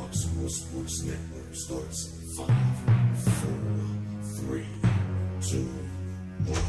Roxamore Sports Network starts in 5, 4, 3, 2, 1.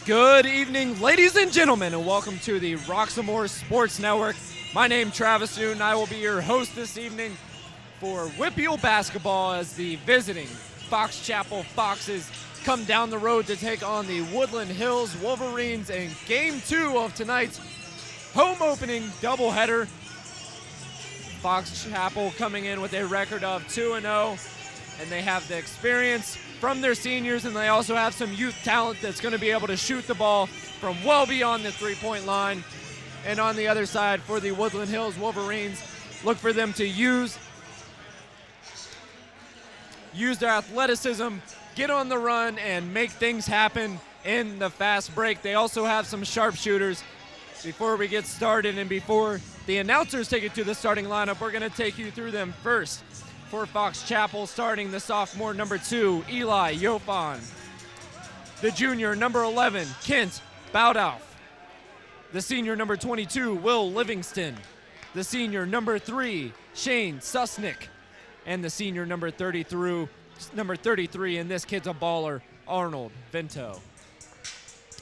Good evening, ladies and gentlemen, and welcome to the Roxamore Sports Network. My name is Travis Newton. I will be your host this evening for Whitfield basketball as the visiting Fox Chapel Foxes come down the road to take on the Woodland Hills Wolverines in Game 2 of tonight's home opening doubleheader. Fox Chapel coming in with a record of 2-0, and they have the experience from their seniors, and they also have some youth talent that's going to be able to shoot the ball from well beyond the three-point line. And on the other side for the Woodland Hills Wolverines, look for them to use their athleticism, get on the run, and make things happen in the fast break. They also have some sharpshooters. Before we get started and before the announcers take it to the starting lineup, we're going to take you through them first. For Fox Chapel, starting the sophomore number 2, Eli Yofan. The junior number 11, Kent Bowdouf. The senior number 22, Will Livingston. The senior number 3, Shane Susnick. And the senior number 33, and this kid's a baller, Arnold Vento.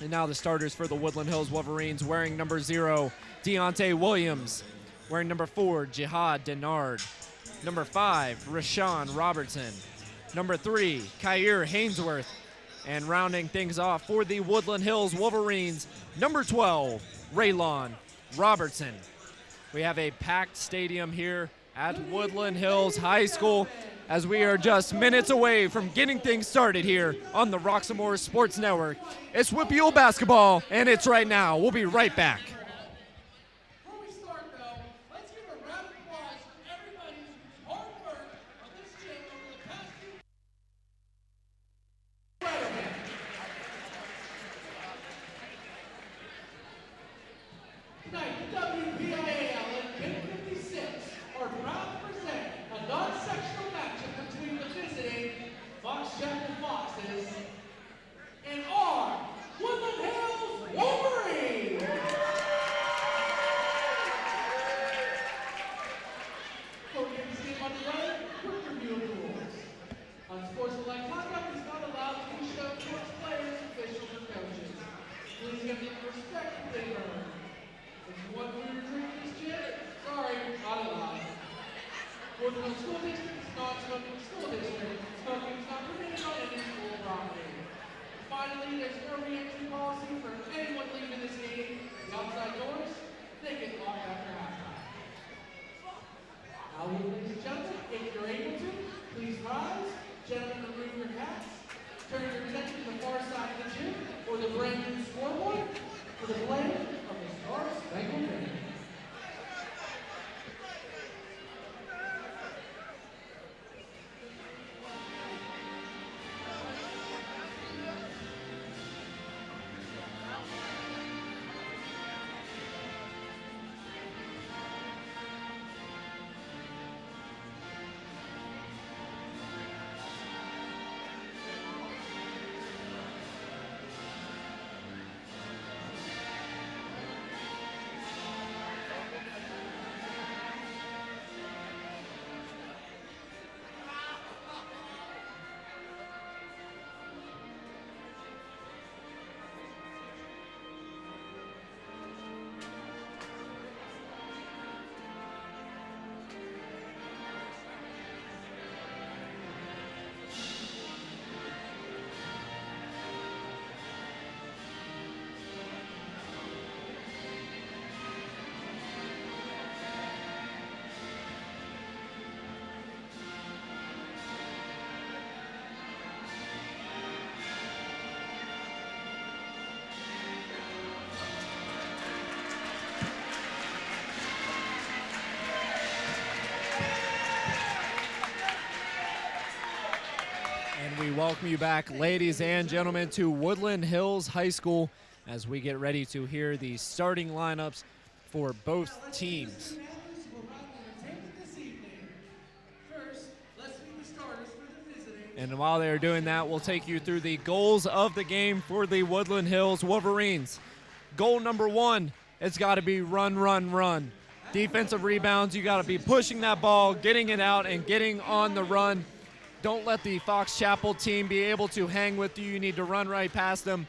And now the starters for the Woodland Hills Wolverines, wearing number 0, Deonte Williams. Wearing number 4, Jihad Denard. Number 5, Shawn Robertson. Number 3, Kyir Haynesworth. And rounding things off for the Woodland Hills Wolverines, number 12, Raylan Robertson. We have a packed stadium here at Woodland Hills High School as we are just minutes away from getting things started here on the Roxamore Sports Network. It's Whitfield basketball, and it's right now. We'll be right back. we welcome you back, ladies and gentlemen, to Woodland Hills High School as we get ready to hear the starting lineups for both teams. And while they're doing that, we'll take you through the goals of the game for the Woodland Hills Wolverines. Goal number one, it's got to be run, run, run. Defensive rebounds, you got to be pushing that ball, getting it out, and getting on the run. Don't let the Fox Chapel team be able to hang with you. You need to run right past them.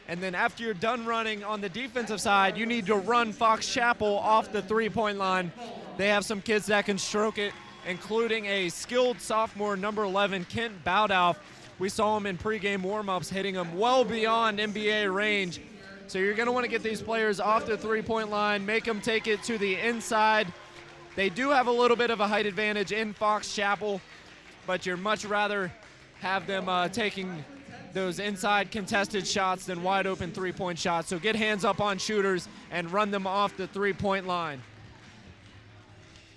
And then after you're done running on the defensive side, you need to run Fox Chapel off the three-point line. They have some kids that can stroke it, including a skilled sophomore, number 11, Kent Bowdow. We saw him in pregame warm-ups hitting them well beyond NBA range. So you're going to want to get these players off the three-point line, make them take it to the inside. They do have a little bit of a height advantage in Fox Chapel, but you'd much rather have them taking those inside contested shots than wide open three-point shots. So get hands up on shooters and run them off the three-point line.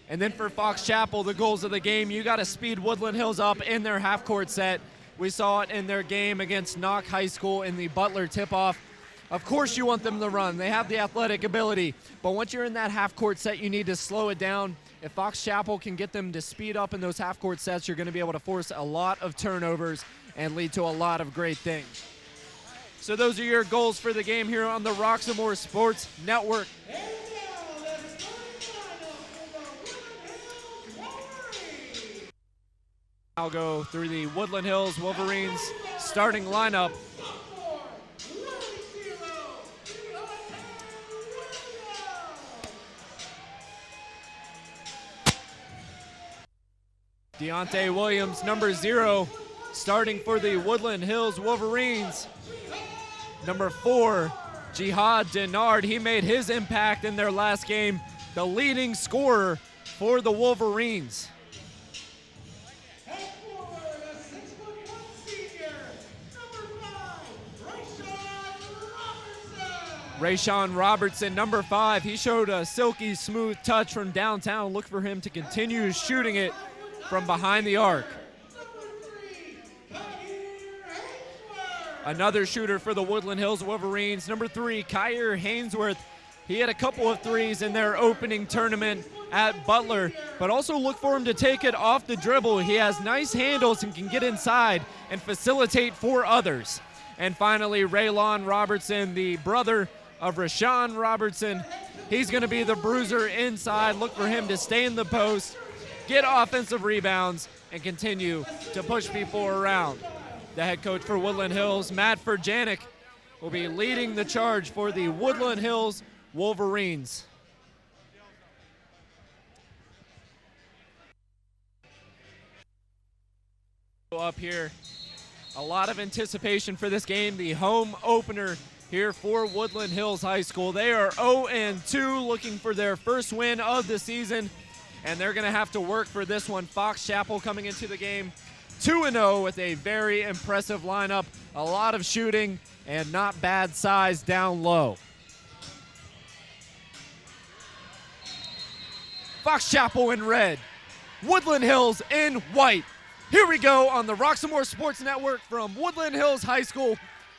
And then for Fox Chapel, the goals of the game, you got to speed Woodland Hills up in their half-court set. We saw it in their game against Knock High School in the Butler tip-off. Of course you want them to run. They have the athletic ability. But once you're in that half-court set, you need to slow it down. If Fox Chapel can get them to speed up in those half-court sets, you're going to be able to force a lot of turnovers and lead to a lot of great things. So those are your goals for the game here on the Roxamore Sports Network. I'll go through the Woodland Hills Wolverines starting lineup. Deonte Williams, number 0, starting for the Woodland Hills Wolverines. Number 4, Jihad Denard. He made his impact in their last game, the leading scorer for the Wolverines. Shawn Robertson, number 5. He showed a silky smooth touch from downtown. Look for him to continue shooting it from behind the arc. Another shooter for the Woodland Hills Wolverines, number 3, Kyer Haynesworth. He had a couple of threes in their opening tournament at Butler, but also look for him to take it off the dribble. He has nice handles and can get inside and facilitate for others. And finally, Raylan Robertson, the brother of Shawn Robertson. He's going to be the bruiser inside. Look for him to stay in the post, get offensive rebounds, and continue to push people around. The head coach for Woodland Hills, Matt Furjanic, will be leading the charge for the Woodland Hills Wolverines. Up here, a lot of anticipation for this game, the home opener here for Woodland Hills High School. They are 0-2, looking for their first win of the season, and they're going to have to work for this one. Fox Chapel coming into the game 2-0 with a very impressive lineup, a lot of shooting, and not bad size down low. Fox Chapel in red, Woodland Hills in white. Here we go on the Roxamore Sports Network from Woodland Hills High School.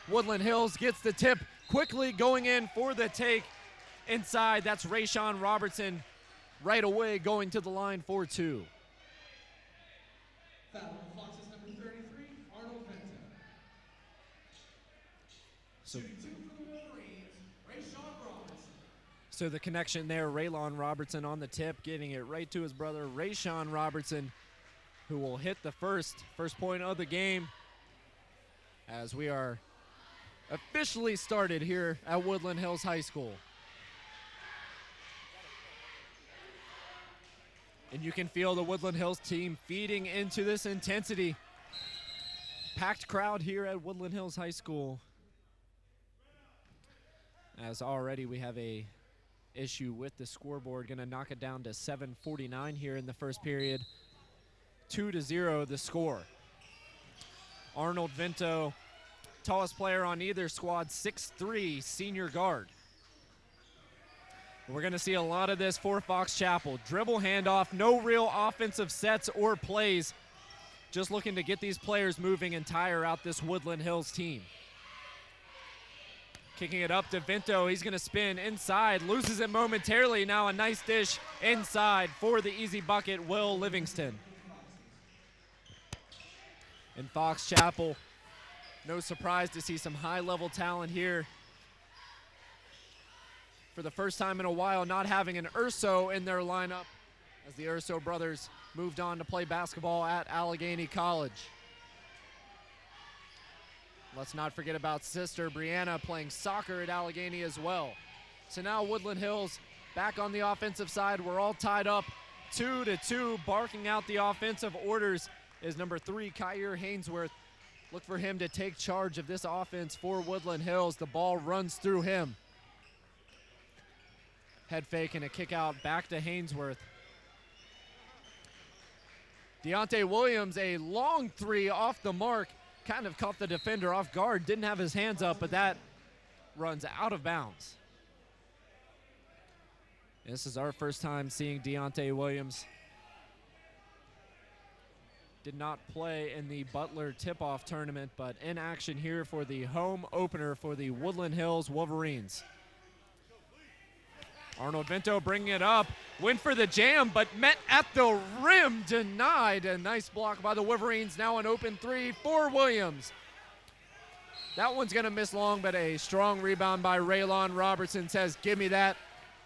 Woodland Hills gets the tip, quickly going in for the take. Inside, that's Shawn Robertson right away going to the line for 2. Fox's number 33, Arnold Benton. Shooting 2 for the Wolverines, Shawn Robertson. So the connection there, Raylan Robertson on the tip, getting it right to his brother, Shawn Robertson, who will hit the first point of the game as we are officially started here at Woodland Hills High School. And you can feel the Woodland Hills team feeding into this intensity. Packed crowd here at Woodland Hills High School. As already we have a issue with the scoreboard, gonna knock it down to 7:49 here in the first period. 2-0 the score. Arnold Vento, tallest player on either squad, 6'3", senior guard. We're going to see a lot of this for Fox Chapel. Dribble handoff, no real offensive sets or plays. just looking to get these players moving and tire out this Woodland Hills team. Kicking it up to Vinto. He's going to spin inside, loses it momentarily. Now a nice dish inside for the easy bucket, Will Livingston. In Fox Chapel, no surprise to see some high-level talent here. For the first time in a while, not having an Urso in their lineup, as the Urso brothers moved on to play basketball at Allegheny College. Let's not forget about sister Brianna playing soccer at Allegheny as well. So now Woodland Hills back on the offensive side. We're all tied up 2-2. Barking out the offensive orders is number 3, Kyrie Haynesworth. Look for him to take charge of this offense for Woodland Hills. The ball runs through him. Head fake and a kick out back to Haynesworth. Deonte Williams, a long 3 off the mark. Kind of caught the defender off guard, didn't have his hands up, but that runs out of bounds. This is our first time seeing Deonte Williams. Did not play in the Butler tip-off tournament, but in action here for the home opener for the Woodland Hills Wolverines. Arnold Vinto bringing it up, went for the jam, but met at the rim, denied. A nice block by the Wolverines. Now an open 3 for Williams. That one's gonna miss long, but a strong rebound by Raylan Robertson says, give me that.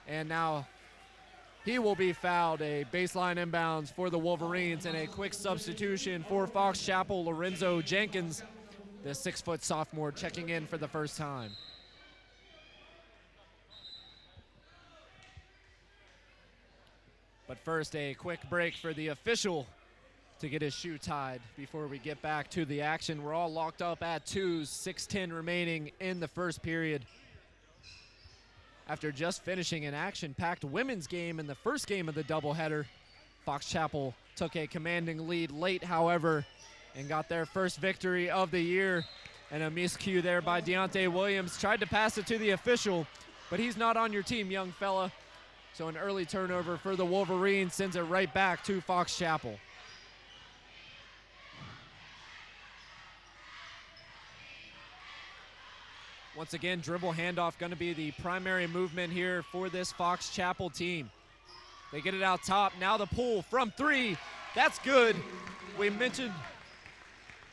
And now he will be fouled. A baseline inbounds for the Wolverines, and a quick substitution for Fox Chapel, Lorenzo Jenkins, the 6-foot sophomore, checking in for the first time. But first, a quick break for the official to get his shoe tied before we get back to the action. We're all locked up at 2, 6:10 remaining in the first period. After just finishing an action-packed women's game in the first game of the doubleheader, Fox Chapel took a commanding lead late, however, and got their first victory of the year. And a miscue there by Deonte Williams. Tried to pass it to the official, but he's not on your team, young fella. So an early turnover for the Wolverines sends it right back to Fox Chapel. Once again, dribble handoff going to be the primary movement here for this Fox Chapel team. They get it out top. Now the pull from 3. That's good. We mentioned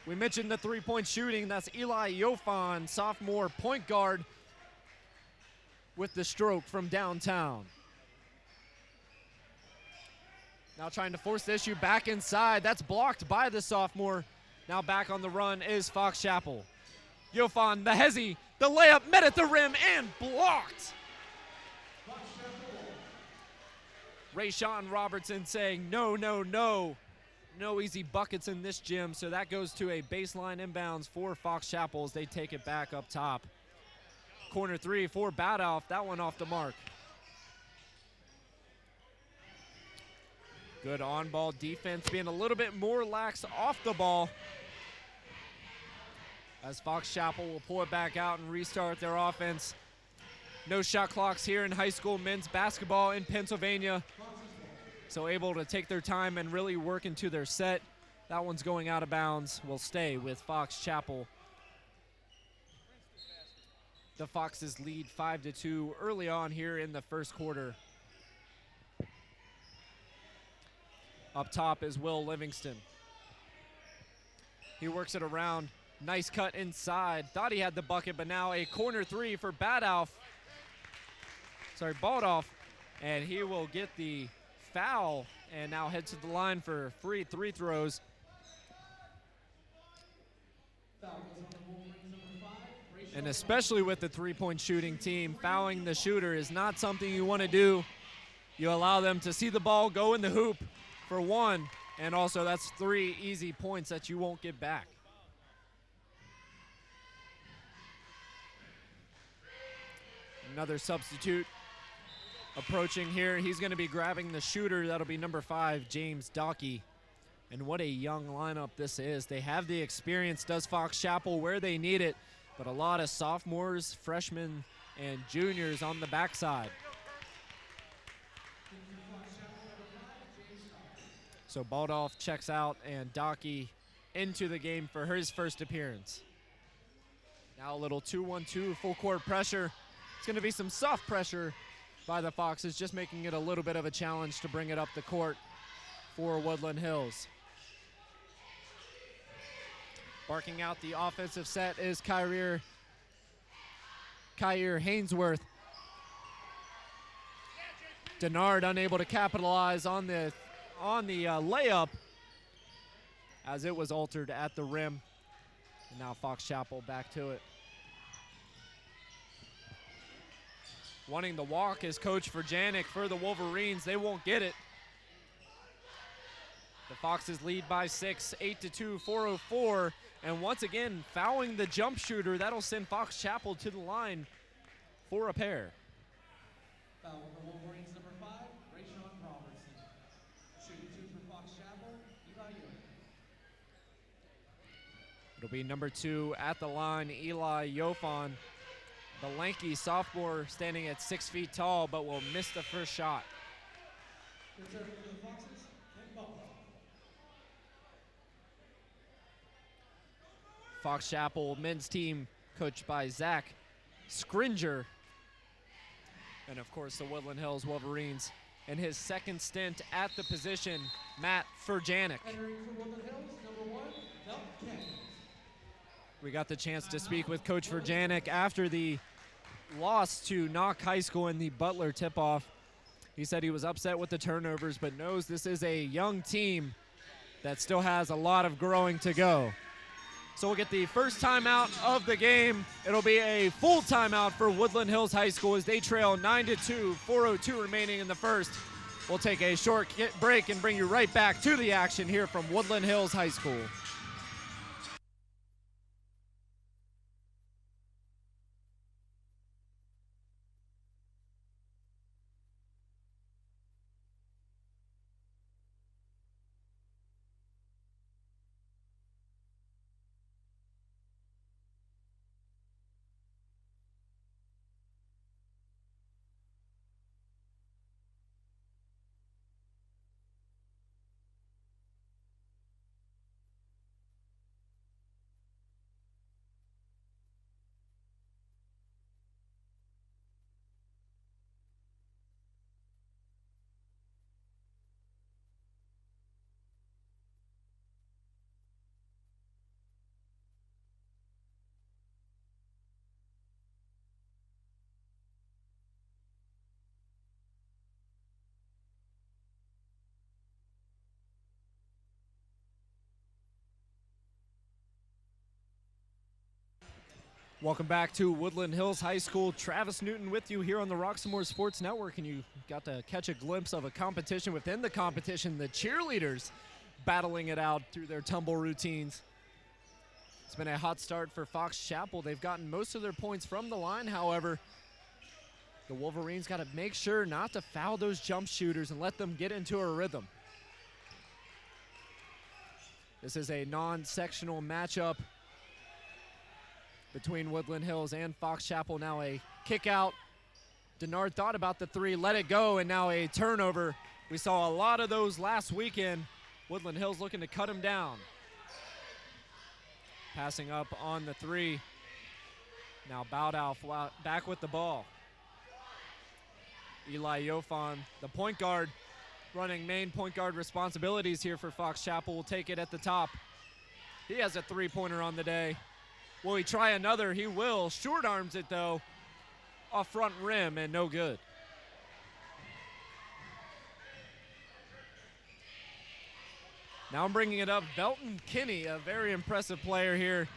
the 3-point shooting. That's Eli Yofan, sophomore point guard, with the stroke from downtown. Now trying to force the issue back inside. That's blocked by the sophomore. Now back on the run is Fox Chapel. Yofan, the hezzy, the layup met at the rim and blocked. Shawn Robertson saying no, no, no. No easy buckets in this gym. So that goes to a baseline inbounds for Fox Chapel as they take it back up top. Corner 3 for Badoff. That one off the mark. Good on-ball defense, being a little bit more lax off the ball, as Fox Chapel will pull it back out and restart their offense. No shot clocks here in high school men's basketball in Pennsylvania, so able to take their time and really work into their set. That one's going out of bounds. Will stay with Fox Chapel. The Foxes lead 5-2 early on here in the first quarter. Up top is Will Livingston. He works it around. Nice cut inside. Thought he had the bucket, but now a corner 3 for Baldoff. And he will get the foul and now head to the line for free 3 throws. And especially with the 3-point shooting team, fouling the shooter is not something you want to do. You allow them to see the ball go in the hoop for 1, and also that's 3 easy points that you won't get back. Another substitute approaching here. He's going to be grabbing the shooter. That'll be number 5, James Dockey. And what a young lineup this is. They have the experience, does Fox Chapel, where they need it, but a lot of sophomores, freshmen, and juniors on the backside. So Baldoff checks out, and Dockey into the game for his first appearance. Now a little 2-1-2 full court pressure. It's going to be some soft pressure by the Foxes, just making it a little bit of a challenge to bring it up the court for Woodland Hills. Barking out the offensive set is Kyrie Haynesworth. Denard unable to capitalize on the layup as it was altered at the rim. And now Fox Chapel back to it. Wanting the walk is Coach Verjanik for the Wolverines. They won't get it. The Foxes lead by 6, 8-2, 4:04. And once again, fouling the jump shooter. That'll send Fox Chapel to the line for a pair. Foul for Wolverines number 5, Shawn Robertson. Shooting 2 for Fox Chapel, Eli Young. It'll be number 2 at the line, Eli Yofan. The lanky sophomore standing at 6 feet tall, but will miss the first shot. Return for the Foxes, Ken Butler. Fox Chapel men's team coached by Zach Scringer. And of course the Woodland Hills Wolverines in his second stint at the position, Matt Verjanik. Entering for Woodland Hills, number 1, Del Kent. We got the chance to speak with Coach Verjanik after the loss to Knock High School in the Butler tip-off. He said he was upset with the turnovers, but knows this is a young team that still has a lot of growing to go. So we'll get the first timeout of the game. It'll be a full timeout for Woodland Hills High School as they trail 9-2, 4:02 remaining in the first. We'll take a short break and bring you right back to the action here from Woodland Hills High School. Welcome back to Woodland Hills High School. Travis Newton with you here on the Roxamore Sports Network, and you got to catch a glimpse of a competition within the competition, the cheerleaders battling it out through their tumble routines. It's been a hot start for Fox Chapel. They've gotten most of their points from the line, however. The Wolverines got to make sure not to foul those jump shooters and let them get into a rhythm. This is a non-sectional matchup between Woodland Hills and Fox Chapel. Now a kick out. Denard thought about the 3, let it go, and now a turnover. We saw a lot of those last weekend. Woodland Hills looking to cut him down. Passing up on the 3. Now Bowdow back with the ball. Eli Yofan, the point guard, running main point guard responsibilities here for Fox Chapel, will take it at the top. He has a 3-pointer on the day. Will he try another? He will. Short arms it though, off front rim, and no good. Now I'm bringing it up. Belton Kinney, a very impressive player here.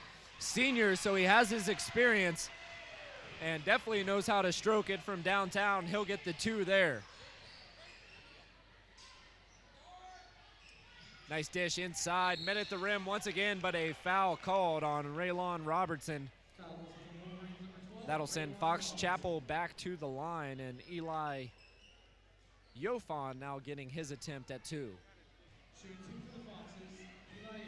Senior, so he has his experience and definitely knows how to stroke it from downtown. He'll get the 2 there. Nice dish inside, met at the rim once again, but a foul called on Raylan Robertson. That'll send Fox Chapel back to the line, and Eli Yofan now getting his attempt at 2. Shooting 2 for the Foxes, Eli Young.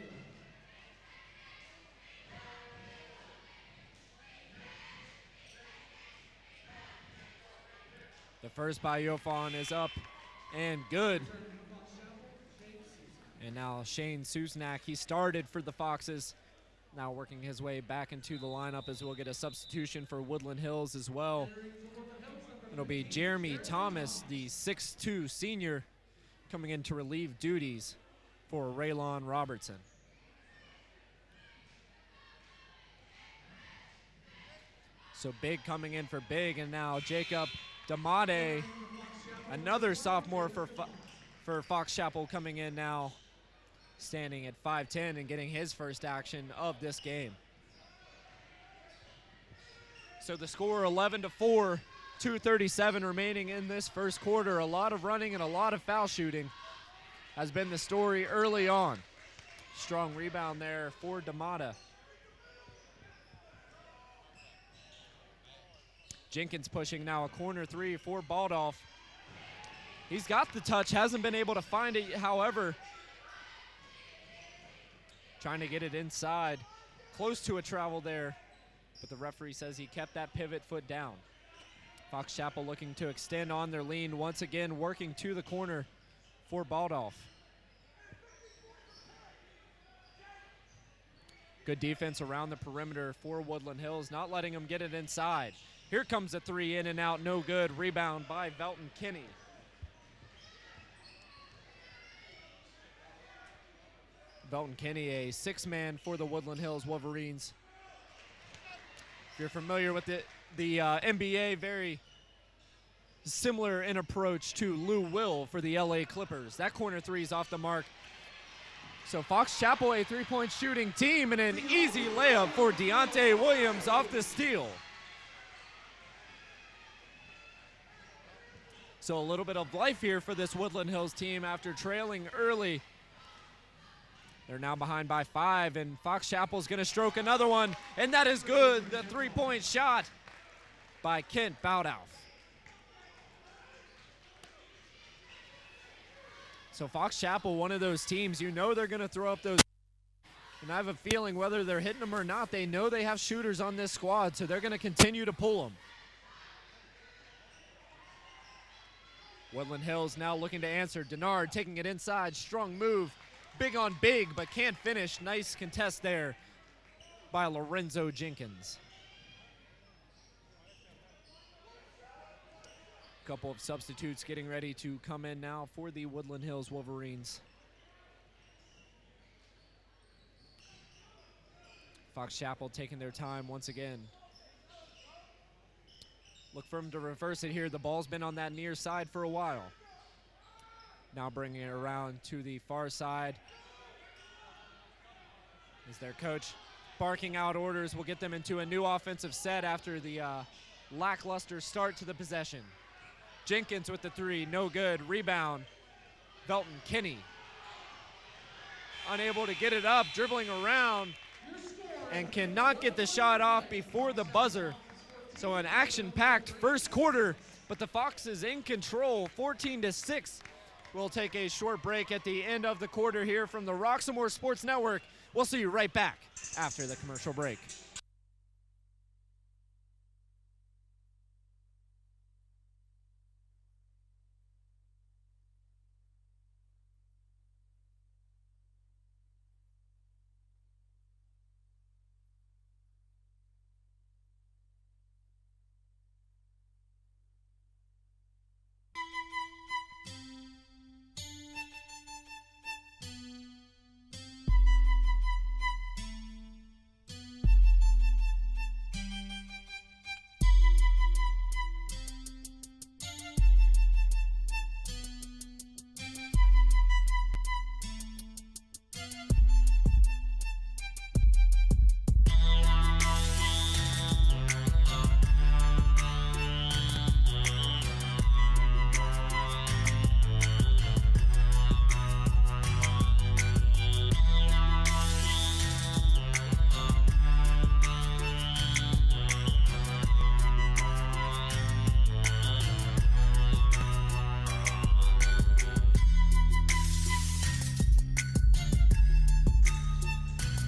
The first by Yofan is up and good. And now Shane Susnak, he started for the Foxes, now working his way back into the lineup as we'll get a substitution for Woodland Hills as well. It'll be Jeremy Thomas, the 6'2 senior, coming in to relieve duties for Raylan Robertson. So Big coming in for Big, and now Jacob Damade, another sophomore for Fox Chapel, coming in now, standing at 5'10 and getting his first action of this game. So the score 11-4, 2:37 remaining in this first quarter. A lot of running and a lot of foul shooting has been the story early on. Strong rebound there for Damada. Jenkins pushing now a corner three for Baldolph. He's got the touch, hasn't been able to find it, however. Trying to get it inside, close to a travel there, but the referee says he kept that pivot foot down. Fox Chapel looking to extend on their lead, once again working to the corner for Baldolph. Good defense around the perimeter for Woodland Hills, not letting them get it inside. Here comes a three, in and out, no good. Rebound by Velton Kinney. Velton Kinney, a six-man for the Woodland Hills Wolverines. If you're familiar with the NBA, very similar in approach to Lou Will for the LA Clippers. That corner three is off the mark. So Fox Chapel, a three-point shooting team, and an easy layup for Deonte Williams off the steal. So a little bit of life here for this Woodland Hills team after trailing early. They're now behind by 5, and Fox Chapel's gonna stroke another one, and that is good. The three-point shot by Kent Bowdow. So Fox Chapel, one of those teams, you know they're gonna throw up those, and I have a feeling whether they're hitting them or not, they know they have shooters on this squad, so they're gonna continue to pull them. Woodland Hills now looking to answer. Denard taking it inside, strong move. Big on big, but can't finish. Nice contest there by Lorenzo Jenkins. Couple of substitutes getting ready to come in now for the Woodland Hills Wolverines. Fox Chapel taking their time once again. Look for him to reverse it here. The ball's been on that near side for a while. Now bringing it around to the far side. As their coach barking out orders will get them into a new offensive set after the lackluster start to the possession. Jenkins with the three, no good. Rebound, Velton Kinney. Unable to get it up, dribbling around, and cannot get the shot off before the buzzer. So an action-packed first quarter, but the Foxes in control, 14-6. We'll take a short break at the end of the quarter here from the Roxamore Sports Network. We'll see you right back after the commercial break.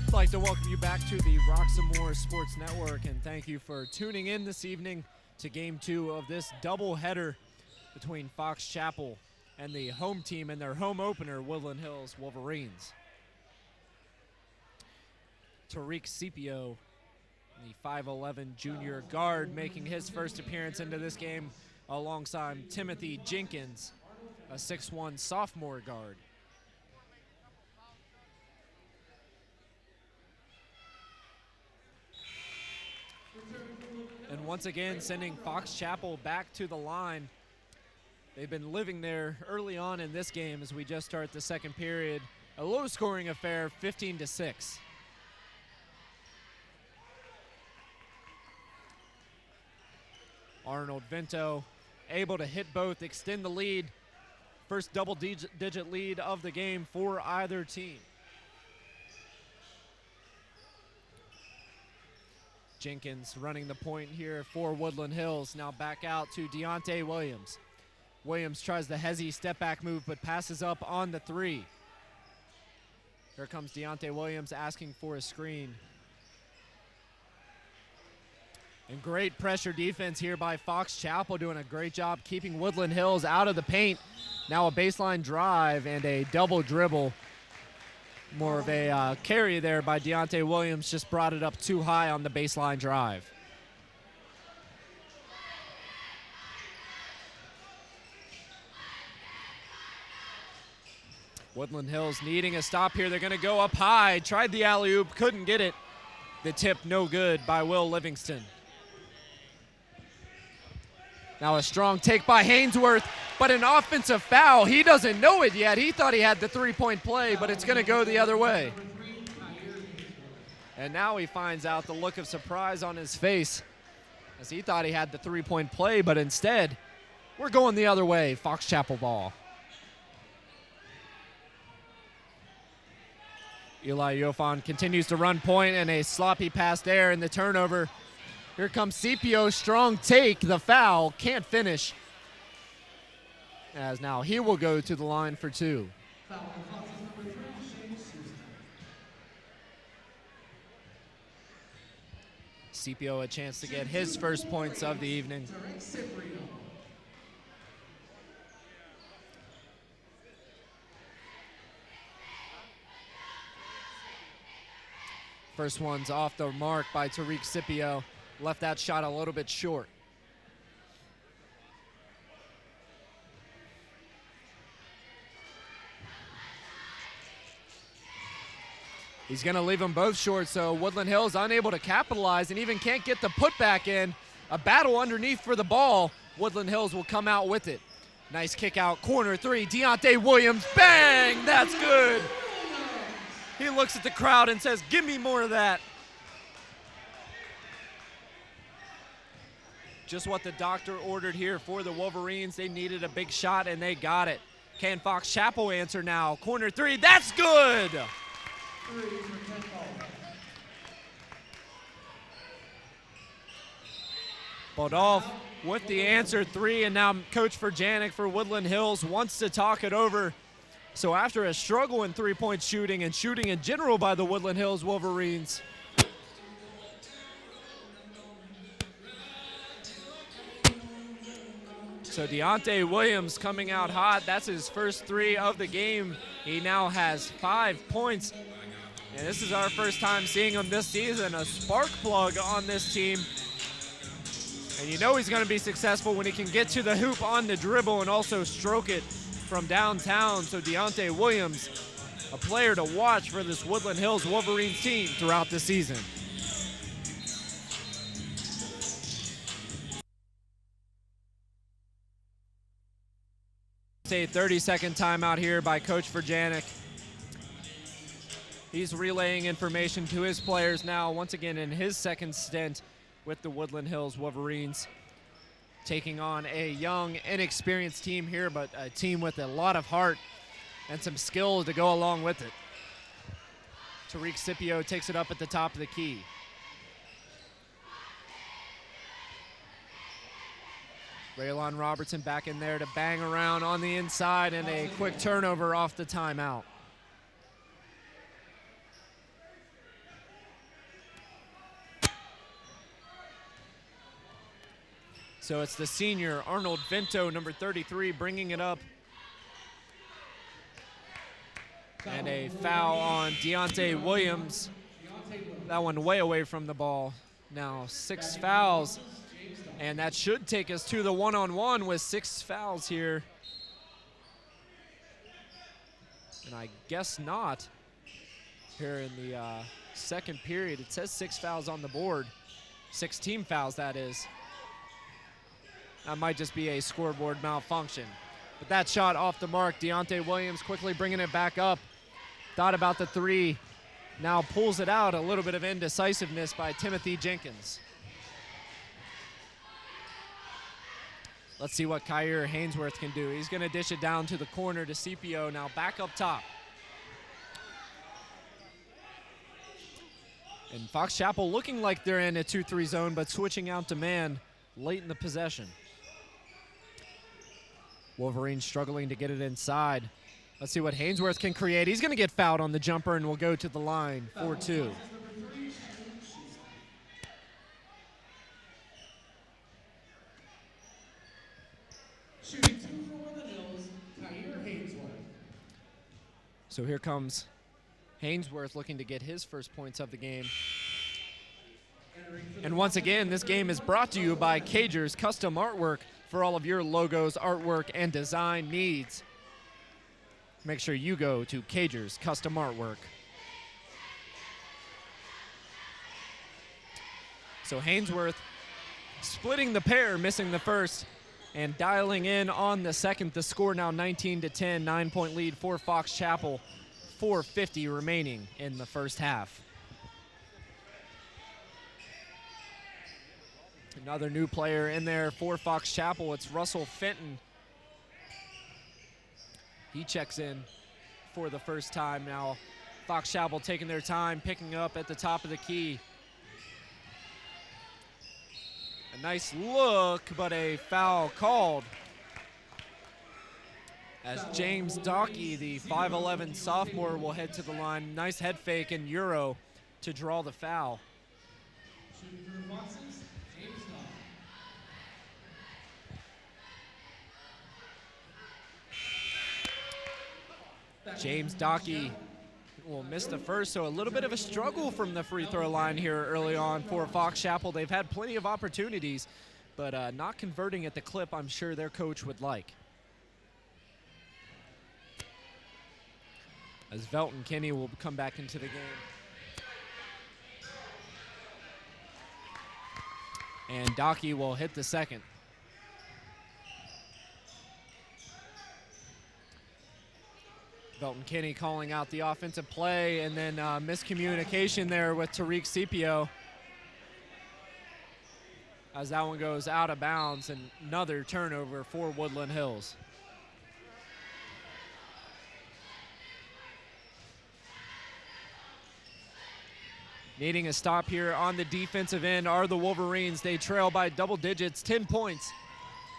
I'd like to welcome you back to the Roxamore Sports Network, and thank you for tuning in this evening to Game 2 of this doubleheader between Fox Chapel and the home team in their home opener, Woodland Hills Wolverines. Tariq Scipio, the 5'11 junior guard, making his first appearance into this game alongside Timothy Jenkins, a 6'1 sophomore guard. And once again, sending Fox Chapel back to the line. They've been living there early on in this game as we just start the second period. A low-scoring affair, 15-6. Arnold Vento able to hit both, extend the lead. First double-digit lead of the game for either team. Jenkins running the point here for Woodland Hills. Now back out to Deonte Williams. Williams tries the hezzy step-back move, but passes up on the three. Here comes Deonte Williams asking for a screen. And great pressure defense here by Fox Chapel, doing a great job keeping Woodland Hills out of the paint. Now a baseline drive and a double dribble. More of a carry there by Deonte Williams, just brought it up too high on the baseline drive. Woodland Hills needing a stop here. They're going to go up high. Tried the alley-oop, couldn't get it. The tip no good by Will Livingston. Now a strong take by Haynesworth, but an offensive foul. He doesn't know it yet. He thought he had the three-point play, but it's going to go the other way. And now he finds out, the look of surprise on his face, as he thought he had the three-point play, but instead, we're going the other way. Fox Chapel ball. Eli Yofan continues to run point, and a sloppy pass there in the turnover. Here comes Scipio, strong take, the foul, can't finish. As now he will go to the line for two. Scipio a chance to get his first points of the evening. First one's off the mark by Tariq Scipio. Left that shot a little bit short. He's going to leave them both short, so Woodland Hills unable to capitalize and even can't get the putback in. A battle underneath for the ball. Woodland Hills will come out with it. Nice kick out, corner three. Deonte Williams, bang! That's good. He looks at the crowd and says, give me more of that. Just what the doctor ordered here for the Wolverines. They needed a big shot, and they got it. Can Fox Chapel answer now? Corner three, that's good! Bodolf with the answer three, and now Coach Verjanik for Woodland Hills wants to talk it over. So after a struggle in three-point shooting and shooting in general by the Woodland Hills Wolverines, so Deonte Williams coming out hot. That's his first three of the game. He now has 5 points. And this is our first time seeing him this season, a spark plug on this team. And you know he's going to be successful when he can get to the hoop on the dribble and also stroke it from downtown. So Deonte Williams, a player to watch for this Woodland Hills Wolverines team throughout the season. A 30-second timeout here by Coach Verjanik. He's relaying information to his players now, once again in his second stint with the Woodland Hills Wolverines, taking on a young, inexperienced team here, but a team with a lot of heart and some skill to go along with it. Tariq Scipio takes it up at the top of the key. Raylan Robertson back in there to bang around on the inside, and a quick turnover off the timeout. So it's the senior, Arnold Vento, number 33, bringing it up a foul on Deonte Williams. That one way away from the ball. Now 6 fouls, and that should take us to the one-on-one with 6 fouls here. And I guess not here in the second period. It says 6 fouls on the board. 6 team fouls, that is. That might just be a scoreboard malfunction. But that shot off the mark. Deonte Williams quickly bringing it back up. Thought about the 3. Now pulls it out. A little bit of indecisiveness by Timothy Jenkins. Let's see what Kyer Haynesworth can do. He's going to dish it down to the corner to Scipio. Now back up top. And Fox Chapel looking like they're in a 2-3 zone, but switching out to man late in the possession. Wolverines struggling to get it inside. Let's see what Haynesworth can create. He's going to get fouled on the jumper and will go to the line, 4-2. Shooting 2 for Woodland Hills, Kyer Haynesworth. So here comes Haynesworth looking to get his first points of the game. And once again, this game is brought to you by Cagers Custom Artwork for all of your logos, artwork, and design needs. Make sure you go to Cagers Custom Artwork. So Haynesworth splitting the pair, missing the first, and dialing in on the second. The score now 19-10, 9-point lead for Fox Chapel. 4:50 remaining in the first half. Another new player in there for Fox Chapel. It's Russell Fenton. He checks in for the first time now. Fox Chapel taking their time, picking up at the top of the key. A nice look, but a foul called. As James Dockey, the 5'11 sophomore, will head to the line. Nice head fake and Euro to draw the foul. Shooting for the Foxes, James Dockey. James Dockey will miss the first, so a little bit of a struggle from the free throw line here early on for Fox Chapel. They've had plenty of opportunities, but not converting at the clip I'm sure their coach would like. As Velton Kinney will come back into the game. And Dockey will hit the second. Velton Kinney calling out the offensive play, and then miscommunication there with Tariq Scipio. As that one goes out of bounds, and another turnover for Woodland Hills. Needing a stop here on the defensive end are the Wolverines. They trail by double digits, 10 points,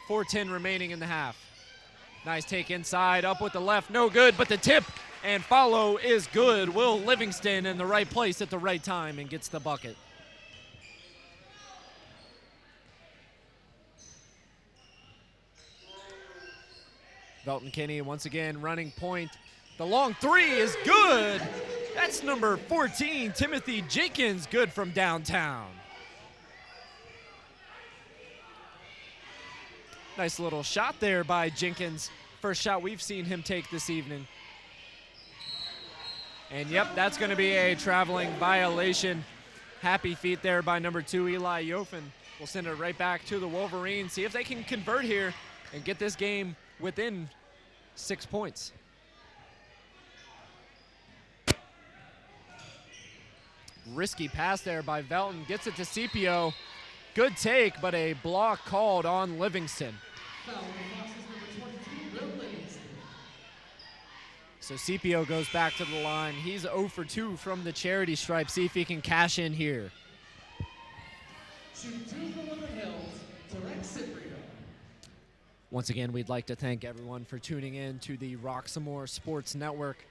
4:10 remaining in the half. Nice take inside, up with the left, no good, but the tip and follow is good. Will Livingston in the right place at the right time and gets the bucket. Velton Kinney once again running point. The long 3 is good. That's number 14, Timothy Jenkins, good from downtown. Nice little shot there by Jenkins. First shot we've seen him take this evening. And yep, that's gonna be a traveling violation. Happy feet there by number 2, Eli Yofen. We'll send it right back to the Wolverines. See if they can convert here and get this game within 6 points. Risky pass there by Velton, gets it to Scipio. Good take, but a block called on Livingston. Foul on Foxes number 22, Will Livingston. So Scipio goes back to the line. He's 0 for 2 from the charity stripe. See if he can cash in here. Shooting 2 for Woodland Hills, Tarek Cipriano. Once again, we'd like to thank everyone for tuning in to the Roxamore Sports Network.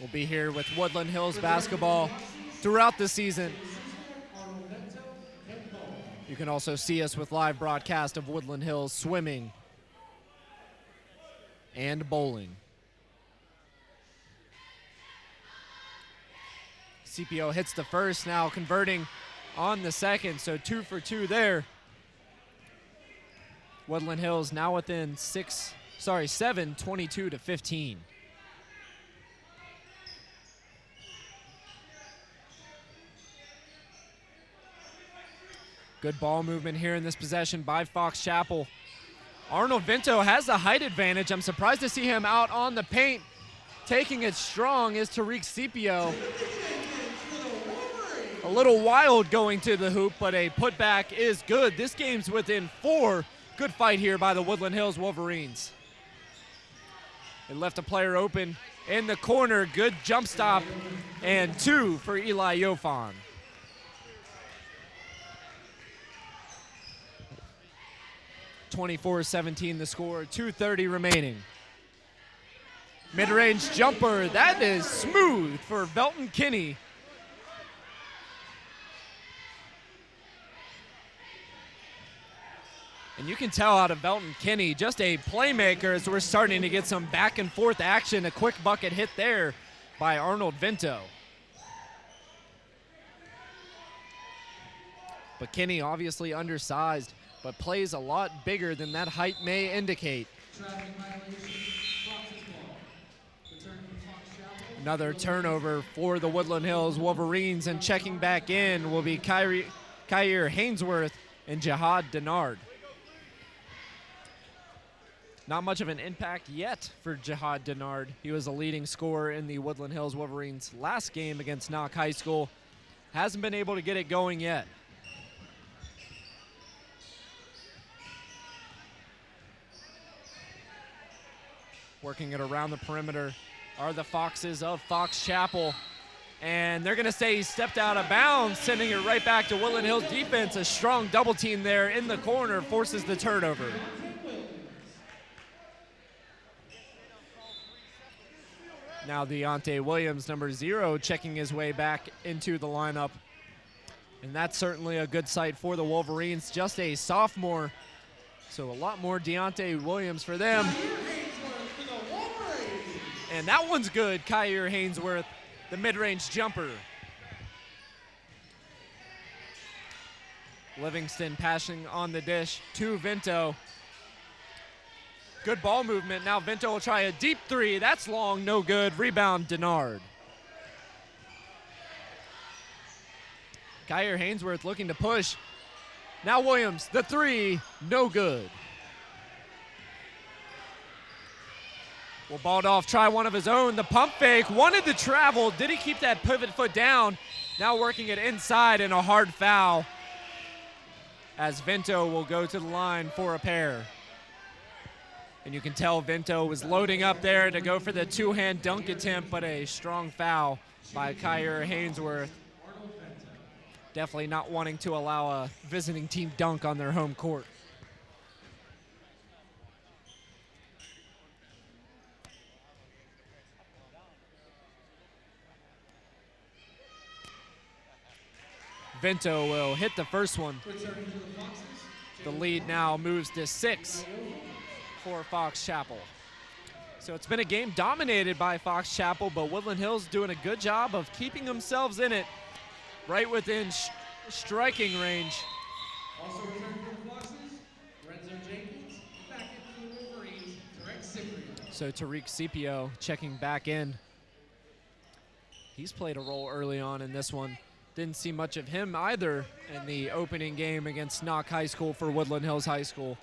We'll be here with Woodland Hills basketball throughout the season. You can also see us with live broadcast of Woodland Hills swimming and bowling. Scipio hits the first, now converting on the second, so 2 for 2 there. Woodland Hills now within 7, 22 to 15. Good ball movement here in this possession by Fox Chapel. Arnold Vinto has the height advantage. I'm surprised to see him out on the paint. Taking it strong is Tariq Scipio. A little wild going to the hoop, but a putback is good. This game's within 4. Good fight here by the Woodland Hills Wolverines. They left a player open in the corner. Good jump stop, and 2 for Eli Yofan. (24-17) the score, 2:30 remaining. Mid-range jumper, that is smooth for Velton Kinney. And you can tell out of Velton Kinney, just a playmaker, as we're starting to get some back and forth action. A quick bucket hit there by Arnold Vinto. But Kinney obviously undersized, but plays a lot bigger than that height may indicate. Another turnover for the Woodland Hills Wolverines, and checking back in will be Kyrie Haynesworth and Jihad Denard. Not much of an impact yet for Jihad Denard. He was a leading scorer in the Woodland Hills Wolverines' last game against Knock High School. Hasn't been able to get it going yet. Working it around the perimeter are the Foxes of Fox Chapel. And they're going to say he stepped out of bounds, sending it right back to Woodland Hills defense. A strong double team there in the corner forces the turnover. Now Deonte Williams, number 0, checking his way back into the lineup. And that's certainly a good sight for the Wolverines. Just a sophomore, so a lot more Deonte Williams for them. And that one's good, Kyrie Haynesworth, the mid-range jumper. Livingston passing on the dish to Vinto. Good ball movement. Now Vinto will try a deep 3. That's long, no good. Rebound, Denard. Kyrie Haynesworth looking to push. Now Williams, the 3, no good. Well, Baldoff try one of his own. The pump fake, wanted to travel. Did he keep that pivot foot down? Now working it inside, and a hard foul as Vinto will go to the line for a pair. And you can tell Vinto was loading up there to go for the 2-hand dunk attempt, but a strong foul by Kyrie Haynesworth. Definitely not wanting to allow a visiting team dunk on their home court. Vinto will hit the first one. The lead now moves to 6 for Fox Chapel. So it's been a game dominated by Fox Chapel, but Woodland Hills doing a good job of keeping themselves in it, right within striking range. Also returning for the Foxes, Renzo Jenkins. Back into the Wolverines, Tariq Scipio. So Tariq Scipio checking back in. He's played a role early on in this one. Didn't see much of him either in the opening game against Knock High School for Woodland Hills High School.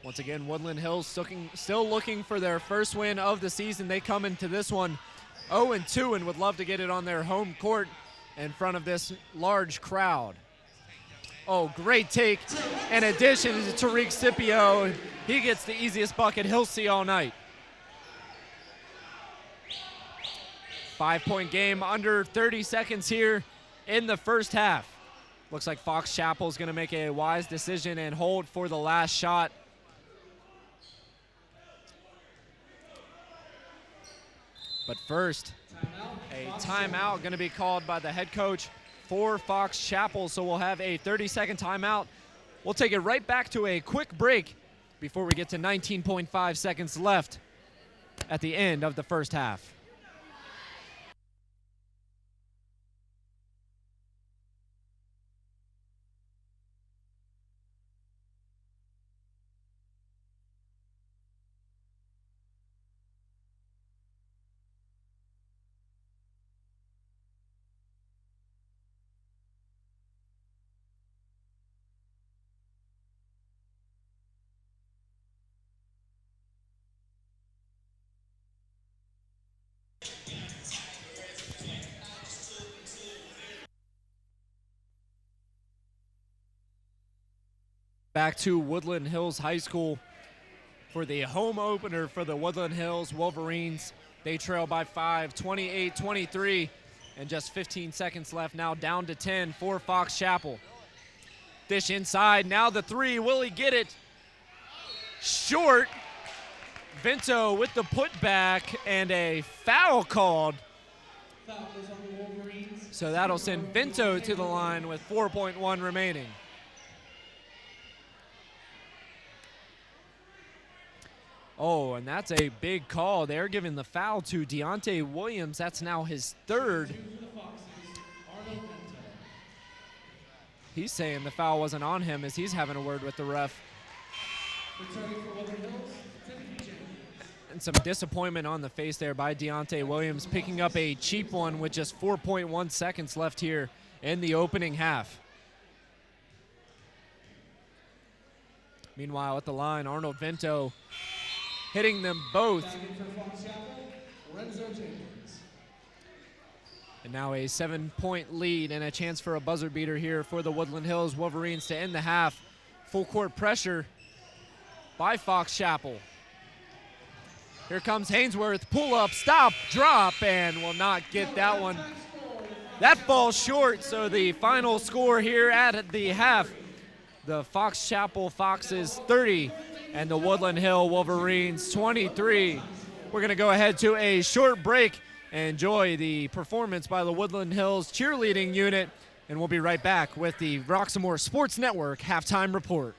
Once again, Woodland Hills still looking for their first win of the season. They come into this one 0-2 and would love to get it on their home court in front of this large crowd. Oh, great take. In addition to Tariq Scipio, he gets the easiest bucket he'll see all night. 5-point game, under 30 seconds here in the first half. Looks like Fox Chapel is going to make a wise decision and hold for the last shot. But first, a timeout going to be called by the head coach for Fox Chapel. So we'll have a 30-second timeout. We'll take it right back to a quick break before we get to 19.5 seconds left at the end of the first half. Back to Woodland Hills High School for the home opener for the Woodland Hills Wolverines. They trail by 5, 28-23, and just 15 seconds left. Now down to 10 for Fox Chapel. Dish inside, now the three, will he get it? Short. Vento with the putback and a foul called. Foul is on the Wolverines. So that'll send Vento to the line with 4.1 remaining. Oh, and that's a big call. They're giving the foul to Deonte Williams. That's now his third. He's saying the foul wasn't on him as he's having a word with the ref. And some disappointment on the face there by Deonte Williams, picking up a cheap one with just 4.1 seconds left here in the opening half. Meanwhile, at the line, Arnold Vento hitting them both. And now a 7-point lead and a chance for a buzzer beater here for the Woodland Hills Wolverines to end the half. Full court pressure by Fox Chapel. Here comes Haynesworth, pull up, stop, drop, and will not get that one. That falls short, so the final score here at the half, the Fox Chapel Foxes 30 and the Woodland Hill Wolverines 23. We're gonna go ahead to a short break and enjoy the performance by the Woodland Hills cheerleading unit, and we'll be right back with the Roxamore Sports Network halftime report.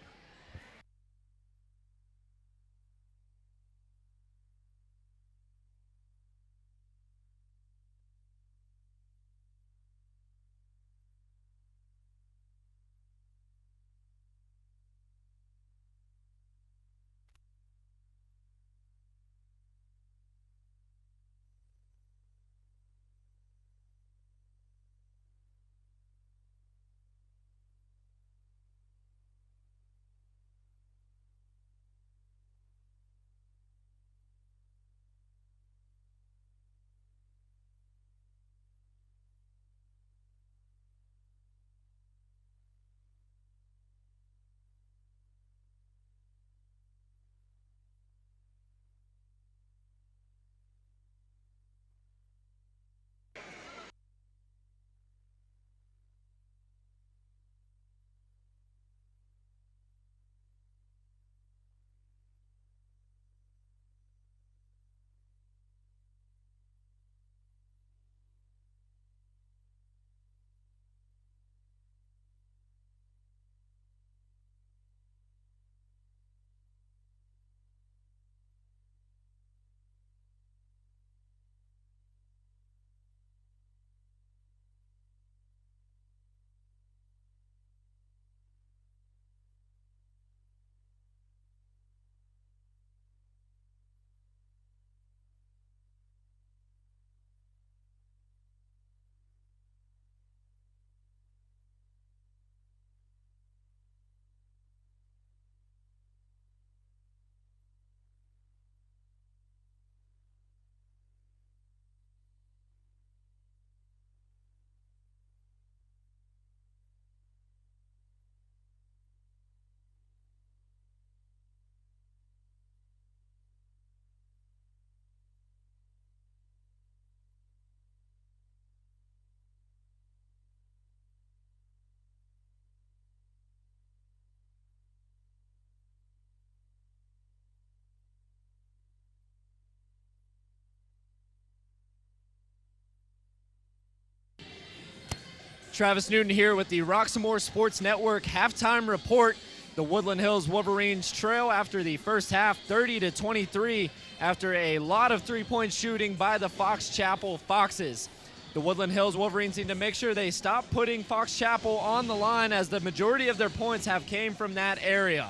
Travis Newton here with the Roxamore Sports Network halftime report. The Woodland Hills Wolverines trail after the first half, 30-23, after a lot of three-point shooting by the Fox Chapel Foxes. The Woodland Hills Wolverines need to make sure they stop putting Fox Chapel on the line, as the majority of their points have came from that area.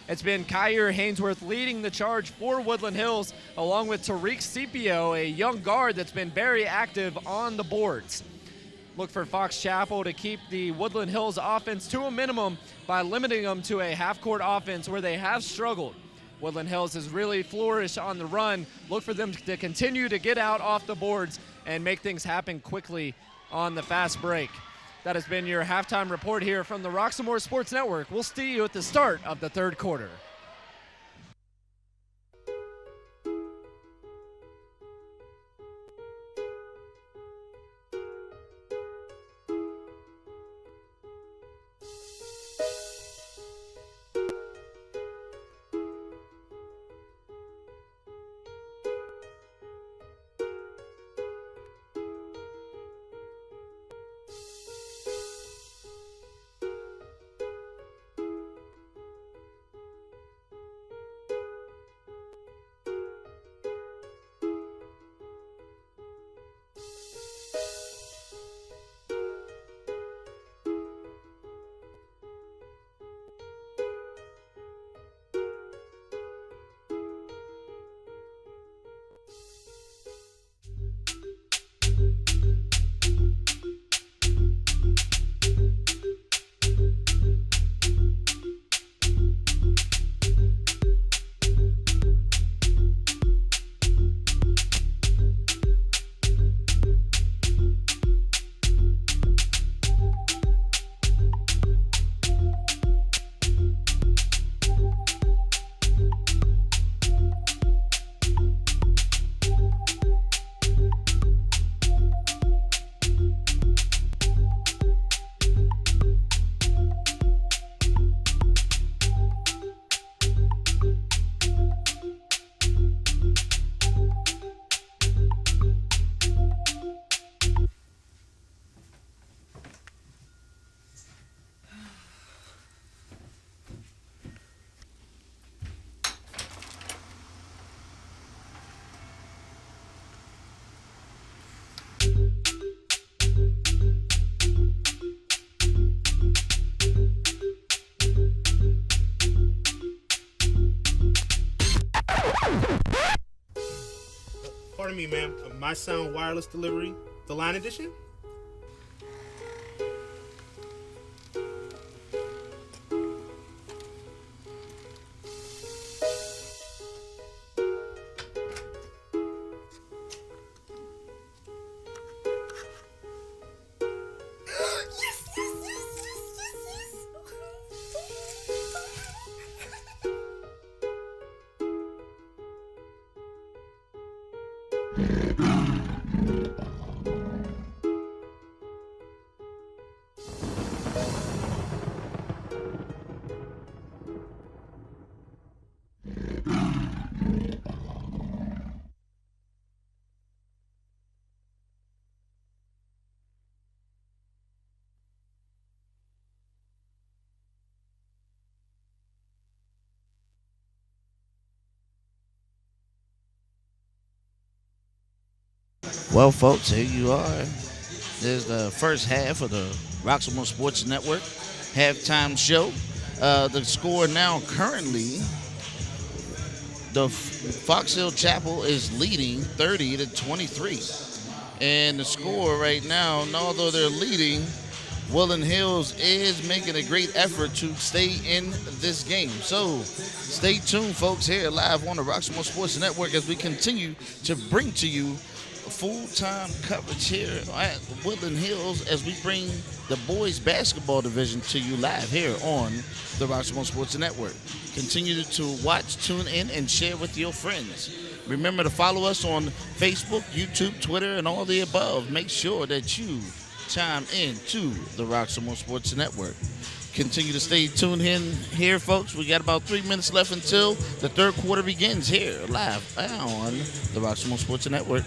It's been Kyer Haynesworth leading the charge for Woodland Hills, along with Tariq Scipio, a young guard that's been very active on the boards. Look for Fox Chapel to keep the Woodland Hills offense to a minimum by limiting them to a half-court offense where they have struggled. Woodland Hills has really flourished on the run. Look for them to continue to get out off the boards and make things happen quickly on the fast break. That has been your halftime report here from the Roxamore Sports Network. We'll see you at the start of the third quarter. Pardon me, ma'am. My Sound Wireless Delivery, the line edition? Well, folks, here you are. There's the first half of the Roxamore Sports Network halftime show. The score now currently, the Fox Hill Chapel is leading 30-23. And the score right now, although they're leading, Woodland Hills is making a great effort to stay in this game. So stay tuned, folks, here live on the Roxamore Sports Network as we continue to bring to you full-time coverage here at Woodland Hills as we bring the boys basketball division to you live here on the Roxamore Sports Network. Continue to watch, tune in, and share with your friends. Remember to follow us on Facebook, YouTube, Twitter, and all the above. Make sure that you chime in to the Roxamore Sports Network. Continue to stay tuned in here, folks. We got about 3 minutes left until the third quarter begins here live on the Roxamore Sports Network.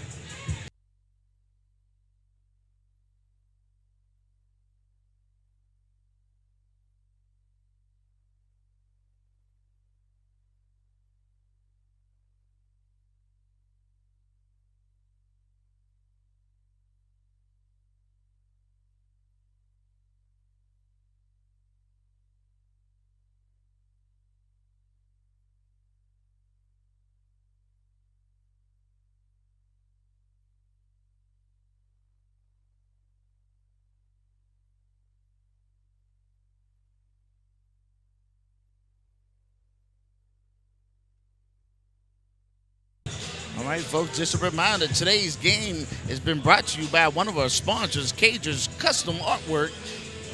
All right, folks, just a reminder, today's game has been brought to you by one of our sponsors, Cager's Custom Artwork.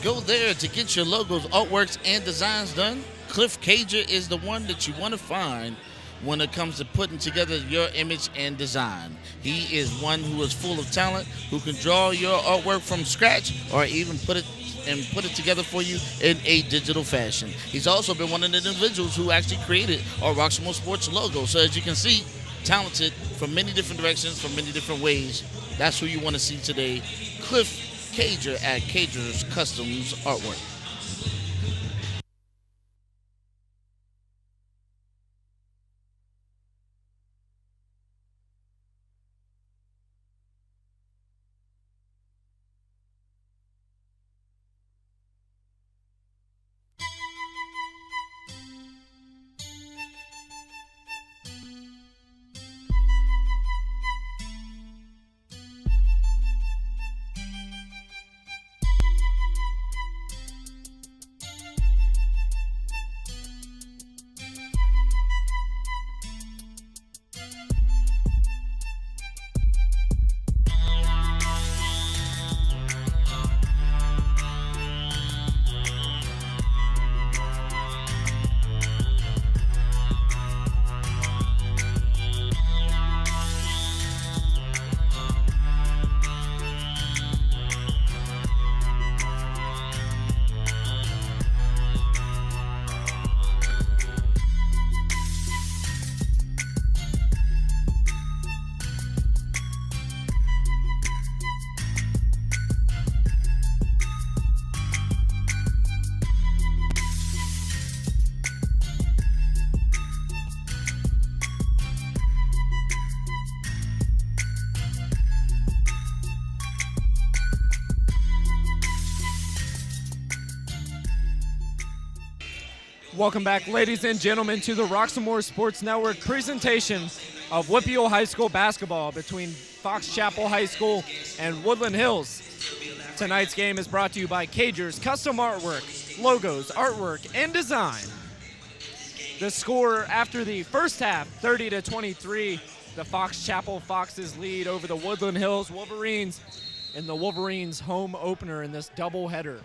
Go there to get your logos, artworks, and designs done. Cliff Cager is the one that you want to find when it comes to putting together your image and design. He is one who is full of talent, who can draw your artwork from scratch or even put it together for you in a digital fashion. He's also been one of the individuals who actually created our Roxamore Sports logo. So as you can see, talented from many different directions, from many different ways. That's who you want to see today. Cliff Cager at Cager's Customs Artwork. Welcome back, ladies and gentlemen, to the Roxamore Sports Network presentation of Whippeal High School basketball between Fox Chapel High School and Woodland Hills. Tonight's game is brought to you by Cager's Custom Artwork, logos, artwork, and design. The score after the first half, 30-23, the Fox Chapel Foxes lead over the Woodland Hills Wolverines in the Wolverines home opener in this doubleheader.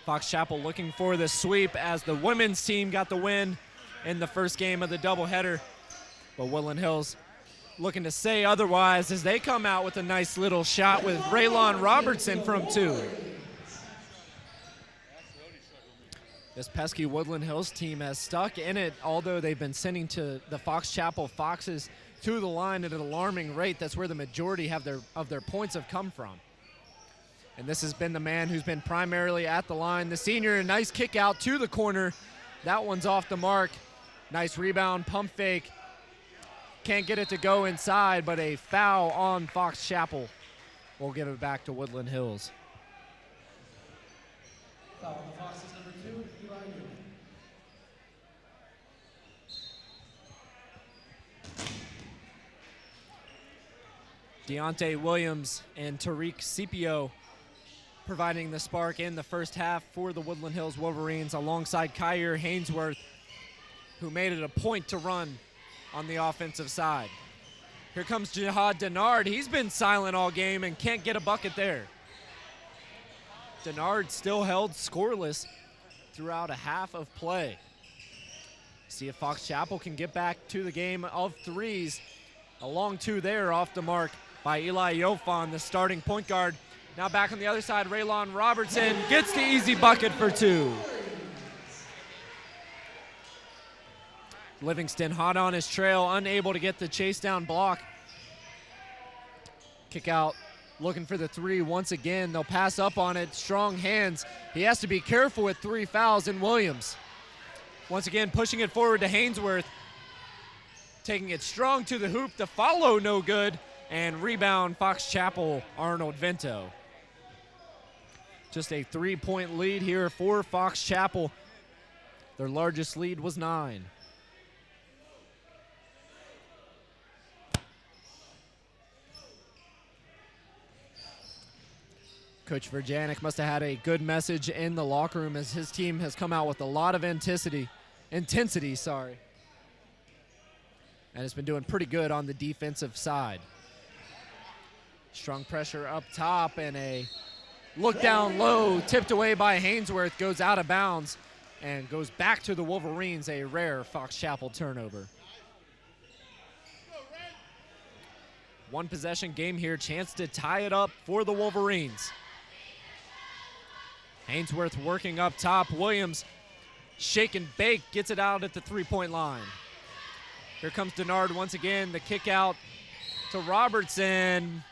Fox Chapel looking for the sweep as the women's team got the win in the first game of the doubleheader. But Woodland Hills looking to say otherwise as they come out with a nice little shot with Raylan Robertson from 2. This pesky Woodland Hills team has stuck in it, although they've been sending to the Fox Chapel Foxes to the line at an alarming rate. That's where the majority of their points have come from. And this has been the man who's been primarily at the line. The senior, a nice kick out to the corner. That one's off the mark. Nice rebound, pump fake. Can't get it to go inside, but a foul on Fox Chapel. We'll give it back to Woodland Hills. Foul on the Foxes, number 2, Eli Newman. Deonte Williams and Tariq Scipio providing the spark in the first half for the Woodland Hills Wolverines alongside Kyrie Haynesworth, who made it a point to run on the offensive side. Here comes Jihad Denard. He's been silent all game and can't get a bucket there. Denard still held scoreless throughout a half of play. See if Fox Chapel can get back to the game of threes. A long 2 there off the mark by Eli Yofan, the starting point guard. Now back on the other side, Raylan Robertson gets the easy bucket for 2. Livingston hot on his trail, unable to get the chase down block. Kick out, looking for the 3 once again. They'll pass up on it, strong hands. He has to be careful with 3 fouls in Williams. Once again, pushing it forward to Haynesworth. Taking it strong to the hoop, the follow no good, and rebound Fox Chapel, Arnold Vento. Just a 3-point lead here for Fox Chapel. Their largest lead was 9. Coach Verjanik must have had a good message in the locker room as his team has come out with a lot of intensity. and has been doing pretty good on the defensive side. Strong pressure up top, and a look down low, tipped away by Haynesworth, goes out of bounds and goes back to the Wolverines, a rare Fox Chapel turnover. One possession game here, chance to tie it up for the Wolverines. Haynesworth working up top. Williams, shake and bake, gets it out at the three-point line. Here comes Denard once again, the kick out to Robertson.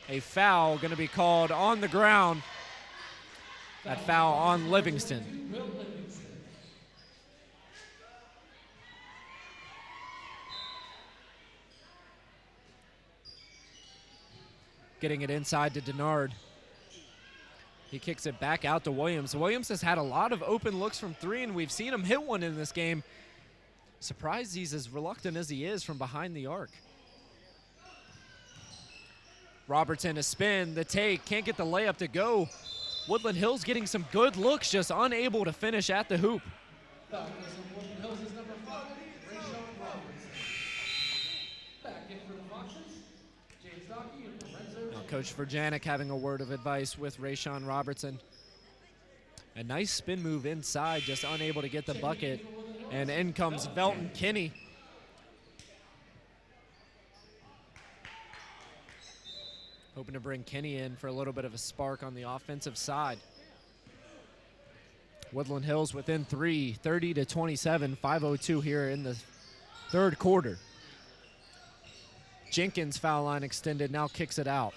A foul going to be called on the ground. That foul on Livingston. Getting it inside to Denard. He kicks it back out to Williams. Williams has had a lot of open looks from three, and we've seen him hit one in this game. Surprised he's as reluctant as he is from behind the arc. Robertson a spin, the take, can't get the layup to go. Woodland Hills getting some good looks, just unable to finish at the hoop. Foul goes on Woodland Hills is number 5, Shawn Robertson. Back in for the Foxes, James Dockey and Lorenzo. Now Coach Verjanik having a word of advice with Shawn Robertson. A nice spin move inside, just unable to get the bucket. And in comes Velton Kinney. Hoping to bring Kinney in for a little bit of a spark on the offensive side. Woodland Hills within 3, 30-27, 5:02 here in the third quarter. Jenkins foul line extended, now kicks it out.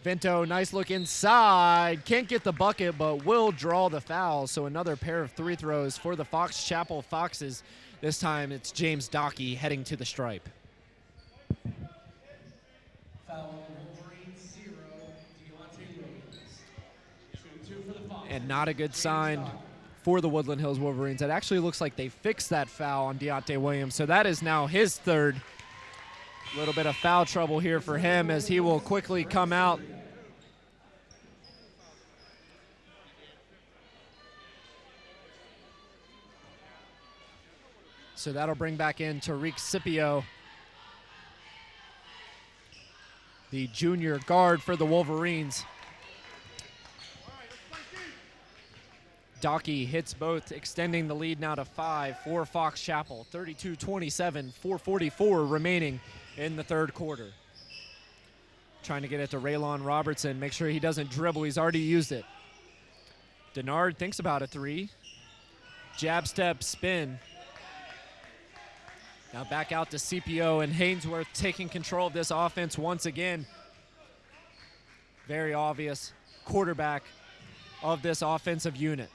Vento, nice look inside. Can't get the bucket, but will draw the foul. So another pair of free throws for the Fox Chapel Foxes. This time it's James Dockey heading to the stripe. Foul on Wolverines 0, Deonte Williams. Shooting 2 for the Foxes. And not a good sign for the Woodland Hills Wolverines. It actually looks like they fixed that foul on Deonte Williams. So that is now his third. A little bit of foul trouble here for him as he will quickly come out. So that'll bring back in Tariq Scipio, the junior guard for the Wolverines. Dockey hits both, extending the lead now to 5 for Fox Chapel. 32-27, 4:44 remaining in the third quarter. Trying to get it to Raylan Robertson, make sure he doesn't dribble, he's already used it. Denard thinks about a three. Jab step, spin. Now back out to CPO, and Haynesworth taking control of this offense once again. Very obvious quarterback of this offensive unit.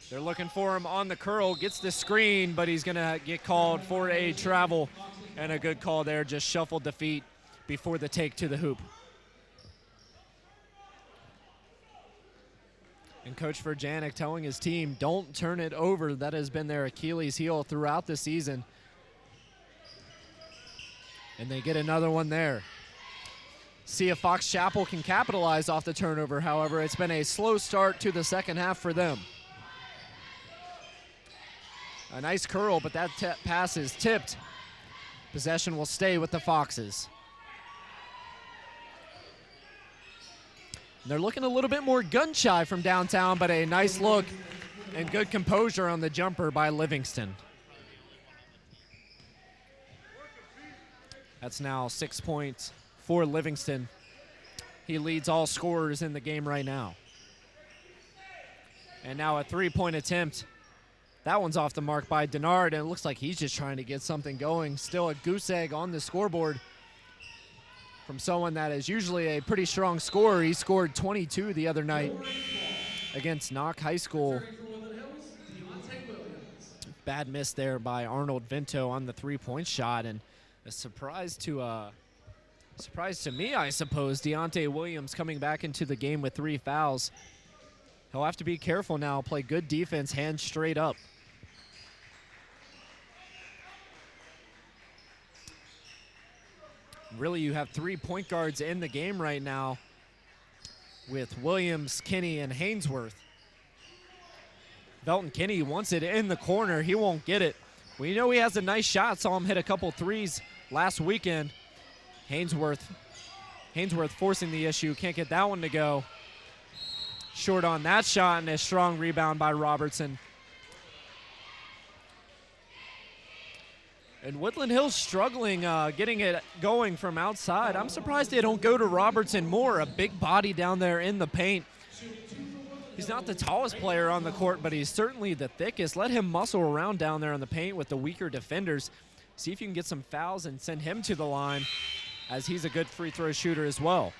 They're looking for him on the curl, gets the screen, but he's gonna get called for a travel, and a good call there, just shuffled the feet before the take to the hoop. And Coach Verjanik telling his team, don't turn it over. That has been their Achilles heel throughout the season. And they get another one there. See if Fox Chapel can capitalize off the turnover. However, it's been a slow start to the second half for them. A nice curl, but that pass is tipped. Possession will stay with the Foxes. They're looking a little bit more gun shy from downtown, but a nice look and good composure on the jumper by Livingston. That's now 6 points for Livingston. He leads all scorers in the game right now. And now a three-point attempt. That one's off the mark by Denard, and it looks like he's just trying to get something going. Still a goose egg on the scoreboard from someone that is usually a pretty strong scorer. He scored 22 the other night against Knock High School. Bad miss there by Arnold Vento on the three-point shot, and a surprise to me, I suppose. Deonte Williams coming back into the game with 3 fouls. He'll have to be careful now, play good defense, hands straight up. Really, you have 3 point guards in the game right now with Williams, Kinney, and Haynesworth. Velton Kinney wants it in the corner. He won't get it. We know he has a nice shot. Saw him hit a couple threes last weekend. Haynesworth forcing the issue. Can't get that one to go. Short on that shot, and a strong rebound by Robertson. And Woodland Hills struggling getting it going from outside. I'm surprised they don't go to Robertson more. A big body down there in the paint. He's not the tallest player on the court, but he's certainly the thickest. Let him muscle around down there in the paint with the weaker defenders. See if you can get some fouls and send him to the line, as he's a good free throw shooter as well.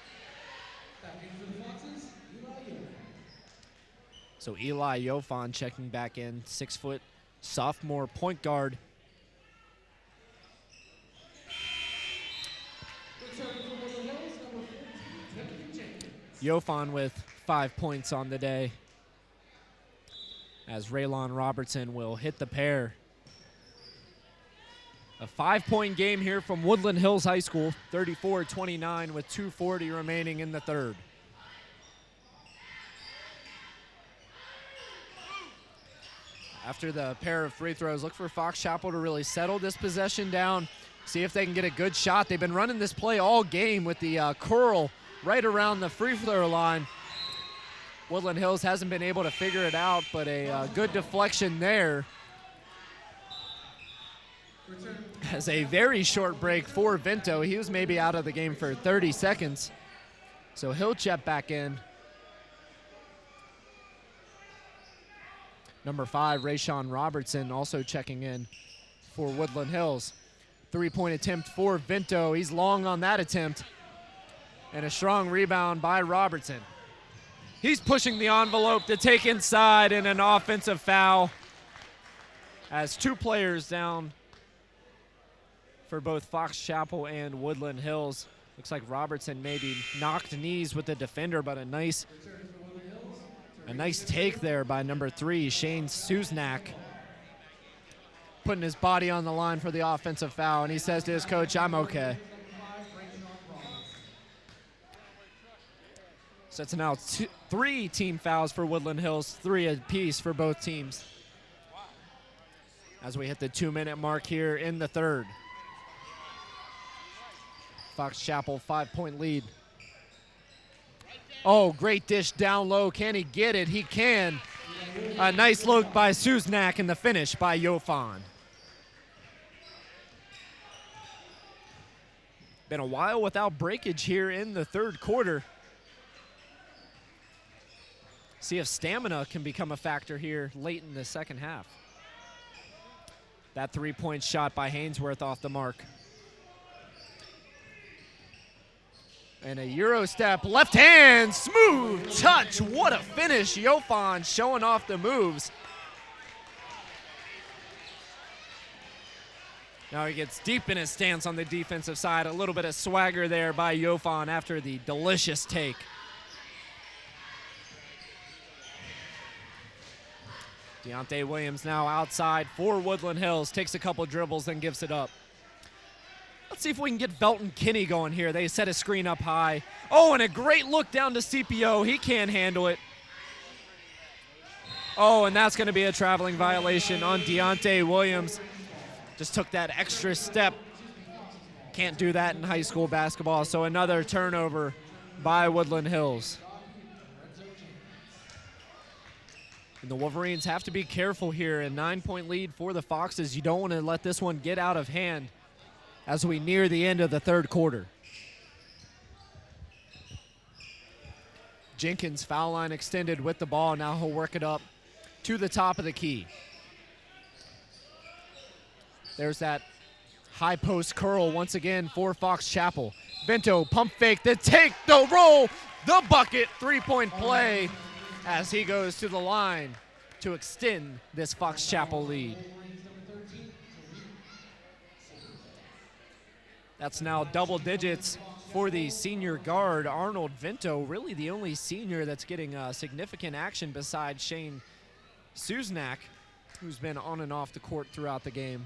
So Eli Yofan checking back in, 6-foot sophomore point guard. Yofan with 5 points on the day, as Raylan Robertson will hit the pair. A 5-point game here from Woodland Hills High School, 34-29 with 2:40 remaining in the third. After the pair of free throws, look for Fox Chapel to really settle this possession down, see if they can get a good shot. They've been running this play all game with the curl right around the free throw line. Woodland Hills hasn't been able to figure it out, but a good deflection there. As a very short break for Vento. He was maybe out of the game for 30 seconds. So he'll check back in. Number 5, Shawn Robertson, also checking in for Woodland Hills. 3-point attempt for Vento. He's long on that attempt. And a strong rebound by Robertson. He's pushing the envelope to take inside, and an offensive foul, as 2 players down for both Fox Chapel and Woodland Hills. Looks like Robertson maybe knocked knees with the defender, but a nice take there by number 3, Shane Susnak, putting his body on the line for the offensive foul, and he says to his coach, "I'm okay." So it's now 3 team fouls for Woodland Hills, 3 apiece for both teams, as we hit the 2-minute mark here in the third. Fox Chapel 5-point lead. Oh, great dish down low. Can he get it? He can. A nice look by Susnak, and the finish by Yofan. Been a while without breakage here in the third quarter. See if stamina can become a factor here late in the second half. That 3-point shot by Haynesworth off the mark. And a Euro step, left hand, smooth touch. What a finish. Yofan showing off the moves. Now he gets deep in his stance on the defensive side. A little bit of swagger there by Yofan after the delicious take. Deonte Williams now outside for Woodland Hills. Takes a couple dribbles, then gives it up. Let's see if we can get Velton Kinney going here. They set a screen up high. Oh, and a great look down to CPO. He can't handle it. Oh, and that's going to be a traveling violation on Deonte Williams. Just took that extra step. Can't do that in high school basketball. So another turnover by Woodland Hills. And the Wolverines have to be careful here. A 9-point lead for the Foxes. You don't want to let this one get out of hand as we near the end of the third quarter. Jenkins, foul line extended with the ball. Now he'll work it up to the top of the key. There's that high post curl once again for Fox Chapel. Vento, pump fake, the take, the roll, the bucket, 3-point play as he goes to the line to extend this Fox Chapel lead. That's now double digits for the senior guard, Arnold Vento, really the only senior that's getting significant action besides Shane Susnak, who's been on and off the court throughout the game.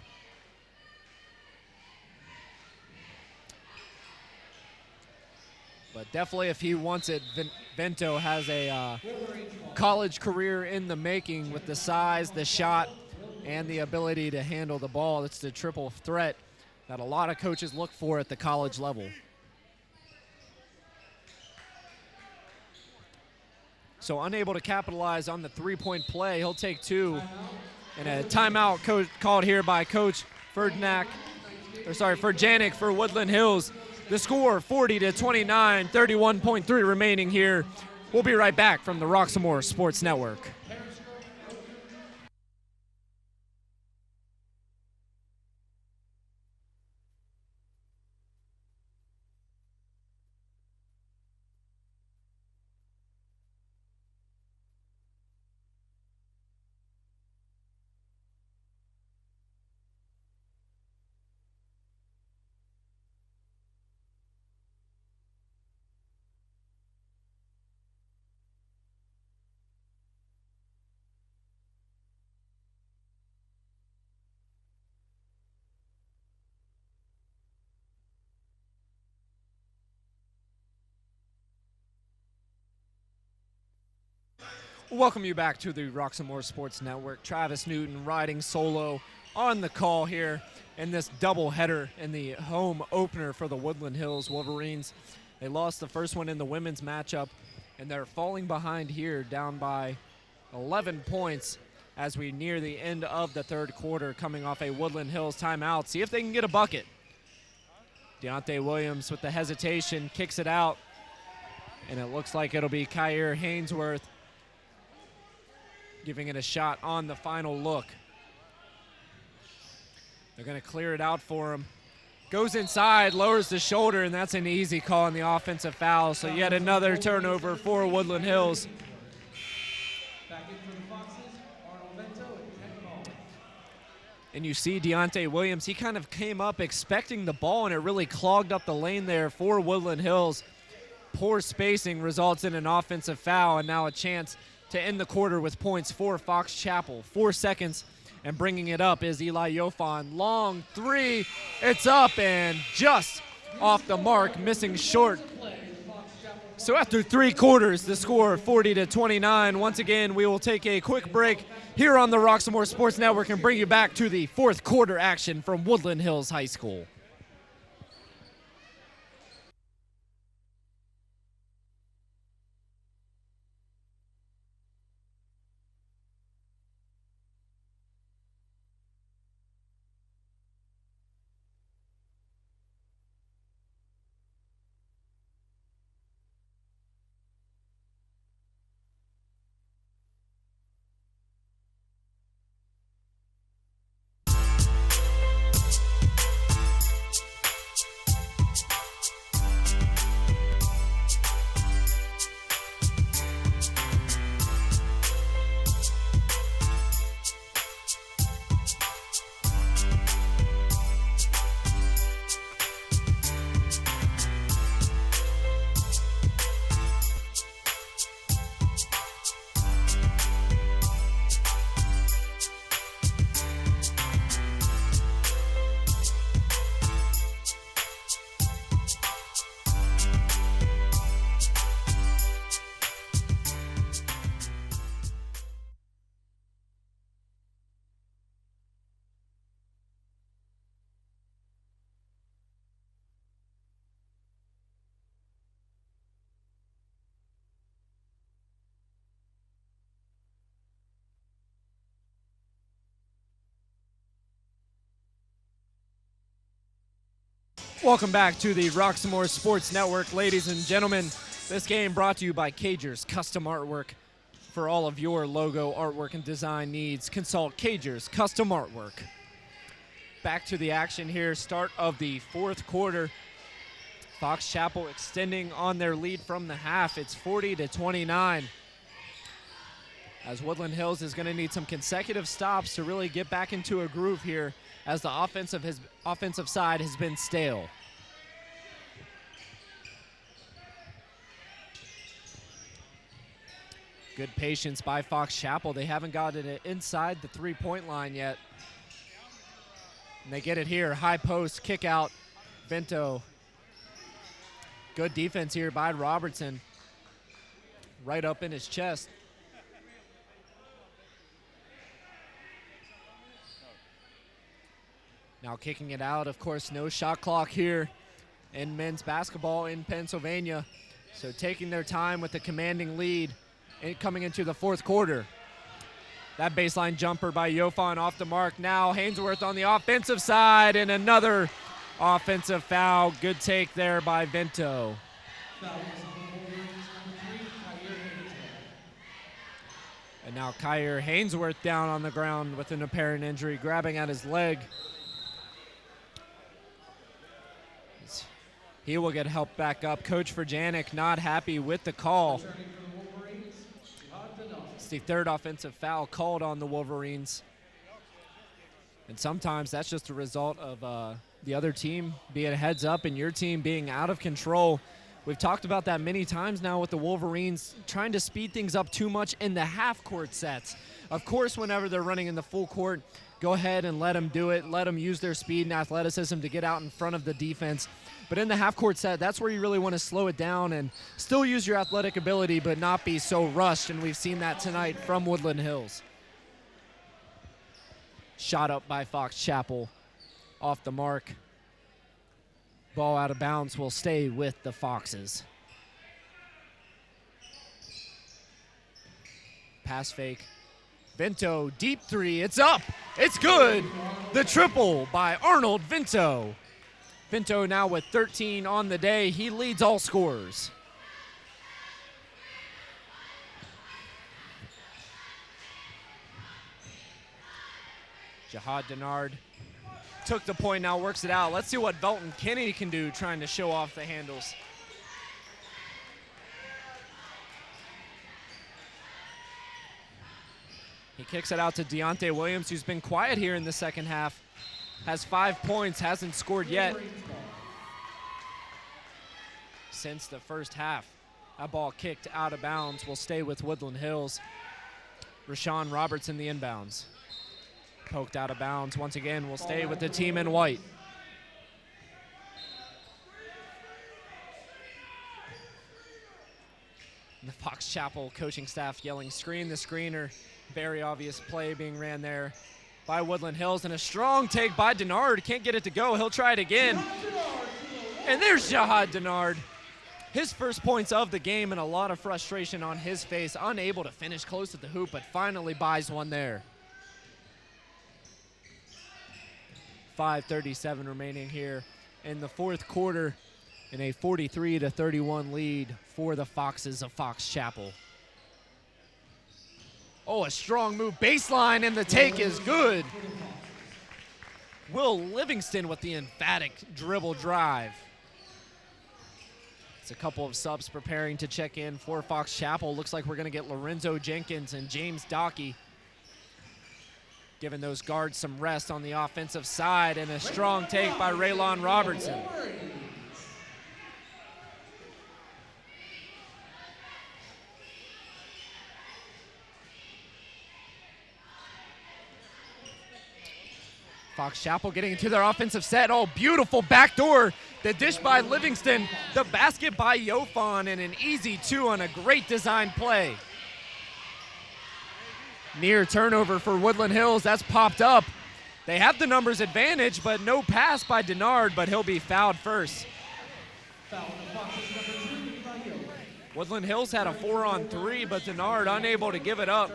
But definitely if he wants it, Vento has a college career in the making with the size, the shot, and the ability to handle the ball. It's the triple threat that a lot of coaches look for at the college level. So unable to capitalize on the three-point play, he'll take two. And a timeout called here by Coach Ferdjanik for Woodland Hills. The score 40-29, 31.3 remaining here. We'll be right back from the Roxamore Sports Network. Welcome you back to the Roxamore Sports Network. Travis Newton riding solo on the call here in this doubleheader in the home opener for the Woodland Hills Wolverines. They lost the first one in the women's matchup, and they're falling behind here, down by 11 points as we near the end of the third quarter, coming off a Woodland Hills timeout. See if they can get a bucket. Deonte Williams with the hesitation kicks it out, and it looks like it'll be Kyer Haynesworth giving it a shot on the final look. They're going to clear it out for him. Goes inside, lowers the shoulder, and that's an easy call on the offensive foul. So yet another turnover for Woodland Hills. And you see Deonte Williams, he kind of came up expecting the ball, and it really clogged up the lane there for Woodland Hills. Poor spacing results in an offensive foul, and now a chance to end the quarter with points for Fox Chapel. 4 seconds, and bringing it up is Eli Yofan. Long three, it's up and just off the mark, missing short. So after 3 quarters, the score 40-29. Once again, we will take a quick break here on the Roxamore Sports Network and bring you back to the fourth quarter action from Woodland Hills High School. Welcome back to the Roxamore Sports Network, ladies and gentlemen. This game brought to you by Cagers Custom Artwork. For all of your logo artwork and design needs, consult Cagers Custom Artwork. Back to the action here, start of the fourth quarter. Fox Chapel extending on their lead from the half. It's 40-29. As Woodland Hills is going to need some consecutive stops to really get back into a groove here, as the offensive side has been stale. Good patience by Fox Chapel. They haven't gotten it inside the three-point line yet. And they get it here. High post, kick out, Vento. Good defense here by Robertson. Right up in his chest. Now kicking it out, of course, no shot clock here in men's basketball in Pennsylvania. So taking their time with the commanding lead and coming into the fourth quarter. That baseline jumper by Yofan off the mark. Now Haynesworth on the offensive side, and another offensive foul. Good take there by Vento. And now Kyer Haynesworth down on the ground with an apparent injury, grabbing at his leg. He will get helped back up. Coach Verjanik not happy with the call. It's the third offensive foul called on the Wolverines. And sometimes that's just a result of the other team being heads up and your team being out of control. We've talked about that many times now with the Wolverines trying to speed things up too much in the half-court sets. Of course, whenever they're running in the full court, go ahead and let them do it. Let them use their speed and athleticism to get out in front of the defense. But in the half-court set, that's where you really want to slow it down and still use your athletic ability but not be so rushed, and we've seen that tonight from Woodland Hills. Shot up by Fox Chapel off the mark. Ball out of bounds will stay with the Foxes. Pass fake. Vento, deep three, it's up, it's good. The triple by Arnold Vento. Vento now with 13 on the day. He leads all scorers. Jihad Denard took the point, now works it out. Let's see what Velton Kennedy can do trying to show off the handles. He kicks it out to Deonte Williams, who's been quiet here in the second half. Has 5 points, hasn't scored yet since the first half. That ball kicked out of bounds will stay with Woodland Hills. Shawn Robertson the inbounds. Poked out of bounds once again will stay with the team in white. The Fox Chapel coaching staff yelling, screen the screener. Very obvious play being ran there by Woodland Hills, and a strong take by Denard. Can't get it to go. He'll try it again. And there's Jihad Denard. His first points of the game, and a lot of frustration on his face. Unable to finish close to the hoop, but finally buys one there. 5:37 remaining here in the fourth quarter, in a 43-31 lead for the Foxes of Fox Chapel. Oh, a strong move, baseline, and the take is good. Will Livingston with the emphatic dribble drive. It's a couple of subs preparing to check in for Fox Chapel. Looks like we're gonna get Lorenzo Jenkins and James Dockey, giving those guards some rest on the offensive side, and a strong take by Raylan Robertson. Fox Chapel getting into their offensive set. Oh, beautiful backdoor. The dish by Livingston, the basket by Yofan, and an easy two on a great design play. Near turnover for Woodland Hills. That's popped up. They have the numbers advantage, but no pass by Denard, but he'll be fouled first. Woodland Hills had a 4-on-3, but Denard unable to give it up.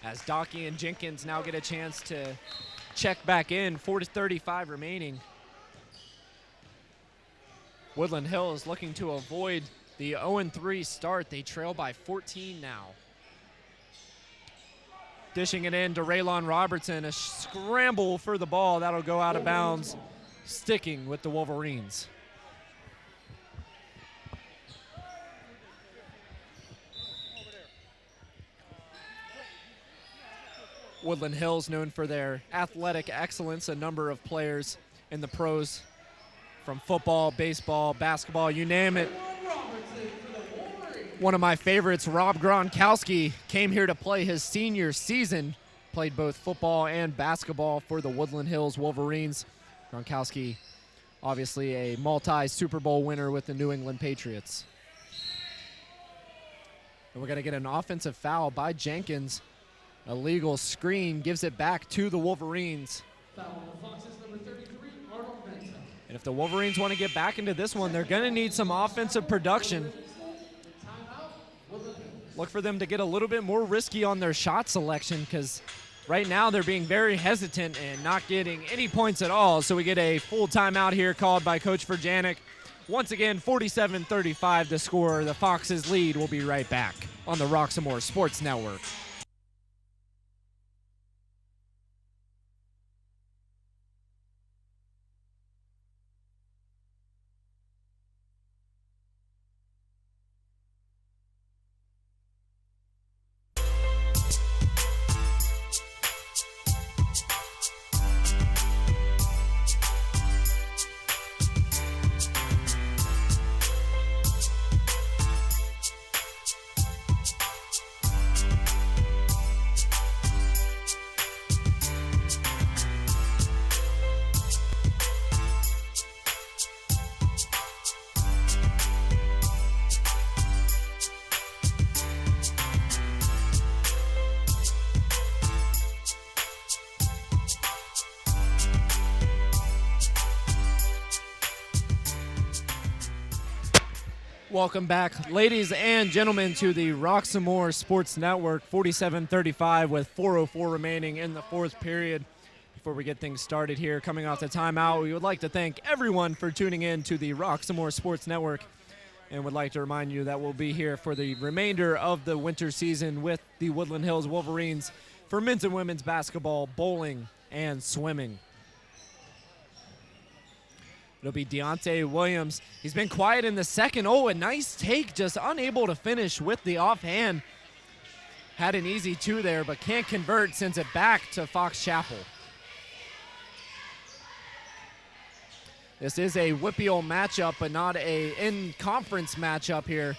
As Dockey and Jenkins now get a chance to check back in, 4:35 remaining. Woodland Hills looking to avoid the 0-3 start. They trail by 14 now. Dishing it in to Raylan Robertson, a scramble for the ball. That'll go out of bounds, sticking with the Wolverines. Woodland Hills known for their athletic excellence, a number of players in the pros from football, baseball, basketball, you name it. One of my favorites, Rob Gronkowski, came here to play his senior season, played both football and basketball for the Woodland Hills Wolverines. Gronkowski, obviously a multi-Super Bowl winner with the New England Patriots. And we're going to get an offensive foul by Jenkins. A legal screen gives it back to the Wolverines. Foul on the Foxes, number 33, Arnold Vento. And if the Wolverines want to get back into this one, they're going to need some offensive production. Look for them to get a little bit more risky on their shot selection, because right now they're being very hesitant and not getting any points at all. So we get a full timeout here called by Coach Verjanik. Once again, 47-35 the score. The Foxes lead. We'll be right back on the Roxamore Sports Network. Welcome back, ladies and gentlemen, to the Roxamore Sports Network. 47-35 with 4:04 remaining in the fourth period. Before we get things started here, coming off the timeout, we would like to thank everyone for tuning in to the Roxamore Sports Network, and would like to remind you that we'll be here for the remainder of the winter season with the Woodland Hills Wolverines for men's and women's basketball, bowling, and swimming. It'll be Deonte Williams. He's been quiet in the second. Oh, a nice take, just unable to finish with the offhand. Had an easy two there, but can't convert, sends it back to Fox Chapel. This is a WPIAL matchup, but not a in-conference matchup here.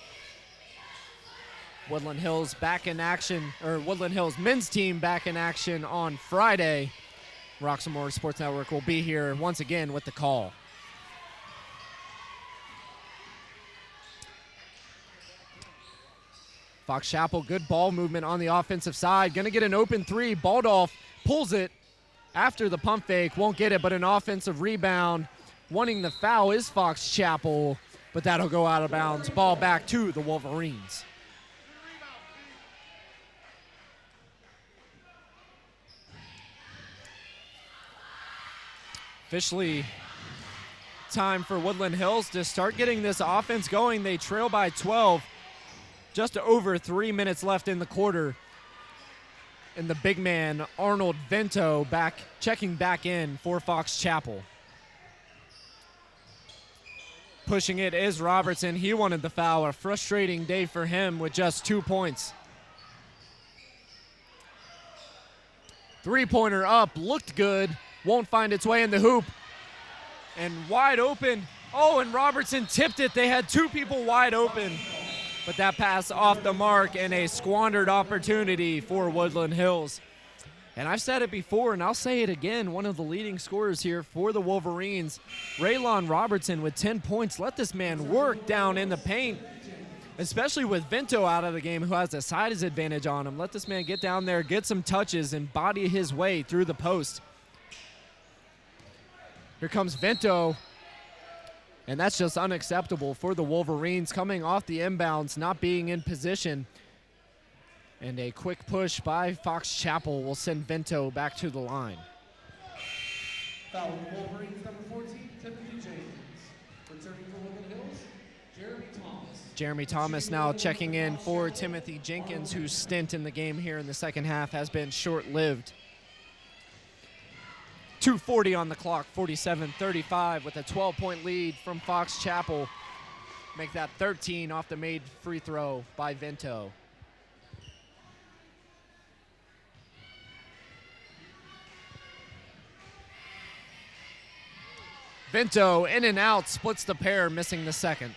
Woodland Hills back in action, or Woodland Hills men's team back in action on Friday. Roxamore Sports Network will be here once again with the call. Fox Chapel, good ball movement on the offensive side. Going to get an open three. Baldolf pulls it after the pump fake. Won't get it, but an offensive rebound. Wanting the foul is Fox Chapel, but that'll go out of bounds. Ball back to the Wolverines. Officially time for Woodland Hills to start getting this offense going. They trail by 12. Just over 3 minutes left in the quarter. And the big man, Arnold Vento, checking back in for Fox Chapel. Pushing it is Robertson. He wanted the foul. A frustrating day for him with just 2 points. Three-pointer up, looked good. Won't find its way in the hoop. And wide open. Oh, and Robertson tipped it. They had two people wide open. But that pass off the mark and a squandered opportunity for Woodland Hills. And I've said it before, and I'll say it again, one of the leading scorers here for the Wolverines, Raylan Robertson with 10 points. Let this man work down in the paint, especially with Vento out of the game, who has a size advantage on him. Let this man get down there, get some touches, and body his way through the post. Here comes Vento. And that's just unacceptable for the Wolverines, coming off the inbounds, not being in position. And a quick push by Fox Chapel will send Vento back to the line. Foul on the Wolverines, number 14, Timothy Jenkins. Returning for Woodland Hills, Jeremy Thomas. Jeremy Thomas now checking in for Timothy Jenkins, whose stint in the game here in the second half has been short-lived. 2:40 on the clock, 47-35 with a 12-point lead from Fox Chapel. Make that 13 off the made free throw by Vento. Vento in and out, splits the pair, missing the second.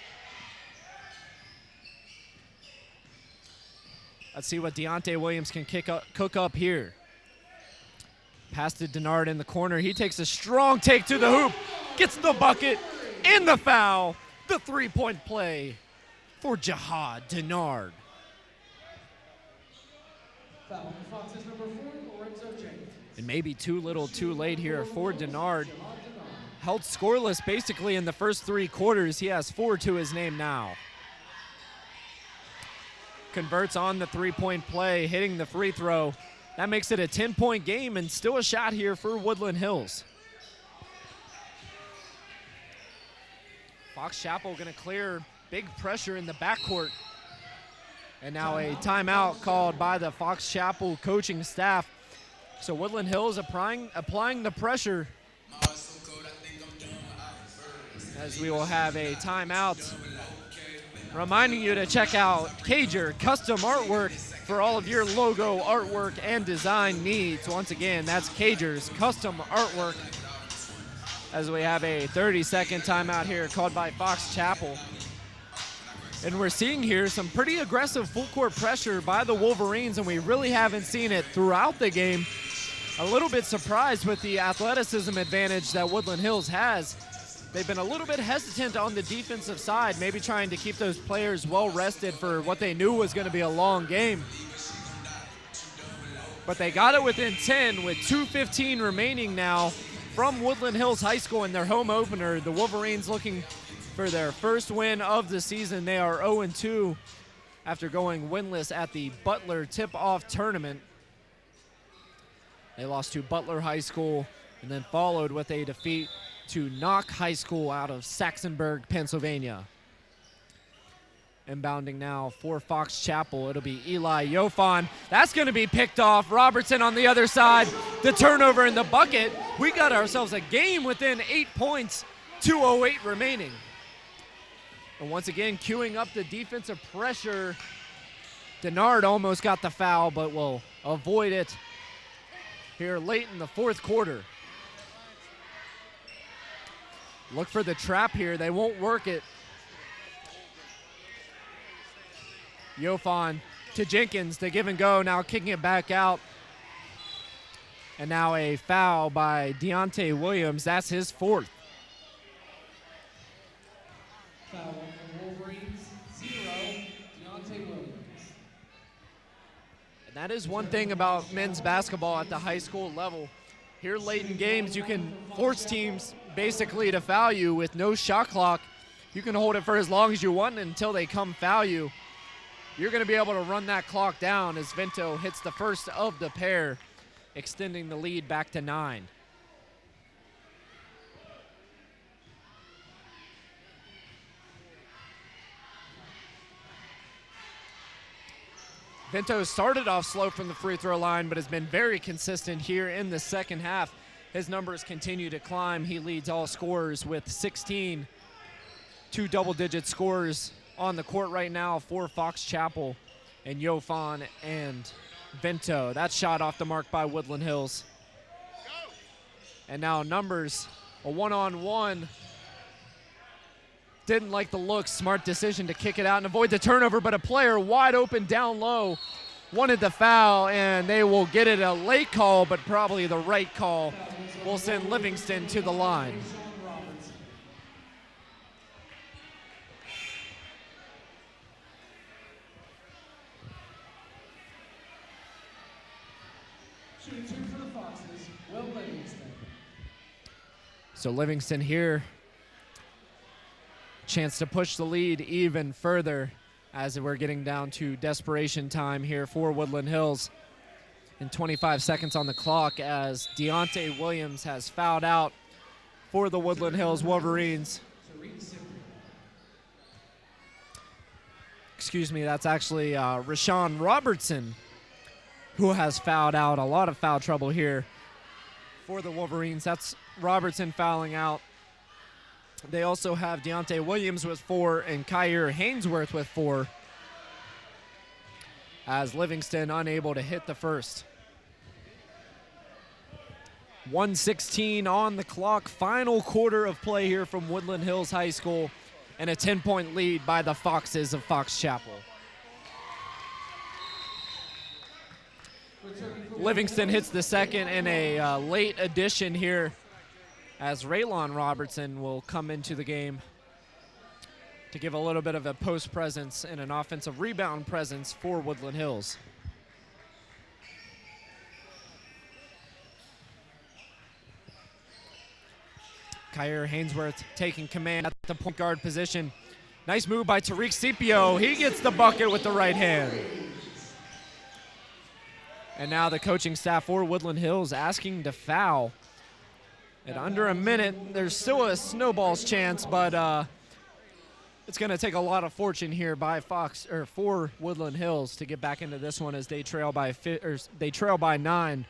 Let's see what Deonte Williams can cook up here. Pass to Denard in the corner. He takes a strong take to the hoop, gets the bucket, and the foul. The three-point play for Jihad Denard. Foul on the Foxes, number 4, Lorenzo Jenkins. And maybe too little too late here for Denard. Held scoreless basically in the first 3 quarters. He has 4 to his name now. Converts on the 3-point play, hitting the free throw. That makes it a 10-point game and still a shot here for Woodland Hills. Fox Chapel going to clear big pressure in the backcourt. And now a timeout called by the Fox Chapel coaching staff. So Woodland Hills applying the pressure as we will have a timeout. Reminding you to check out Cager Custom Artwork for all of your logo artwork and design needs. Once again, that's Cager's Custom Artwork. As we have a 30-second timeout here called by Fox Chapel. And we're seeing here some pretty aggressive full court pressure by the Wolverines, and we really haven't seen it throughout the game. A little bit surprised with the athleticism advantage that Woodland Hills has. They've been a little bit hesitant on the defensive side, maybe trying to keep those players well rested for what they knew was going to be a long game. But they got it within 10 with 2:15 remaining now from Woodland Hills High School in their home opener. The Wolverines looking for their first win of the season. They are 0-2 after going winless at the Butler tip-off tournament. They lost to Butler High School and then followed with a defeat to Knock High School out of Saxonburg, Pennsylvania. Inbounding now for Fox Chapel, it'll be Eli Yofan. That's going to be picked off. Robertson on the other side. The turnover in the bucket. We got ourselves a game within 8 points, 2:08 remaining. And once again, queuing up the defensive pressure. Denard almost got the foul, but will avoid it here late in the 4th quarter. Look for the trap here. They won't work it. Yofan to Jenkins, the give and go, now kicking it back out. And now a foul by Deonte Williams. That's his 4th. Foul on the Wolverines, 0, Deonte Williams. And that is one thing about men's basketball at the high school level. Here late in games, you can force teams basically to foul you with no shot clock. You can hold it for as long as you want until they come foul you. You're going to be able to run that clock down as Vento hits the first of the pair, extending the lead back to 9. Vento started off slow from the free throw line, but has been very consistent here in the second half. His numbers continue to climb. He leads all scorers with 16, 2 double-digit scores on the court right now for Fox Chapel and Yofan and Vento. That shot off the mark by Woodland Hills. And now numbers, a one-on-one. Didn't like the look, smart decision to kick it out and avoid the turnover, but a player wide open down low wanted the foul, and they will get it a late call, but probably the right call. Will send Livingston to the line. Shawn Robertson. Shooting 2 for the Foxes, Will Livingston. So Livingston here, chance to push the lead even further as we're getting down to desperation time here for Woodland Hills. And 25 seconds on the clock as Deonte Williams has fouled out for the Woodland Hills Wolverines. Excuse me, that's actually Shawn Robertson who has fouled out. A lot of foul trouble here for the Wolverines. That's Robertson fouling out. They also have Deonte Williams with 4 and Kyer Haynesworth with 4. As Livingston unable to hit the first. 1:16 on the clock. Final quarter of play here from Woodland Hills High School. And a 10-point lead by the Foxes of Fox Chapel. Livingston hits the second in a late addition here as Raylan Robertson will come into the game to give a little bit of a post presence and an offensive rebound presence for Woodland Hills. Kyrie Haynesworth taking command at the point guard position. Nice move by Tariq Scipio. He gets the bucket with the right hand. And now the coaching staff for Woodland Hills asking to foul. At under a minute, there's still a snowball's chance, but it's going to take a lot of fortune here by for Woodland Hills to get back into this one as they trail by 9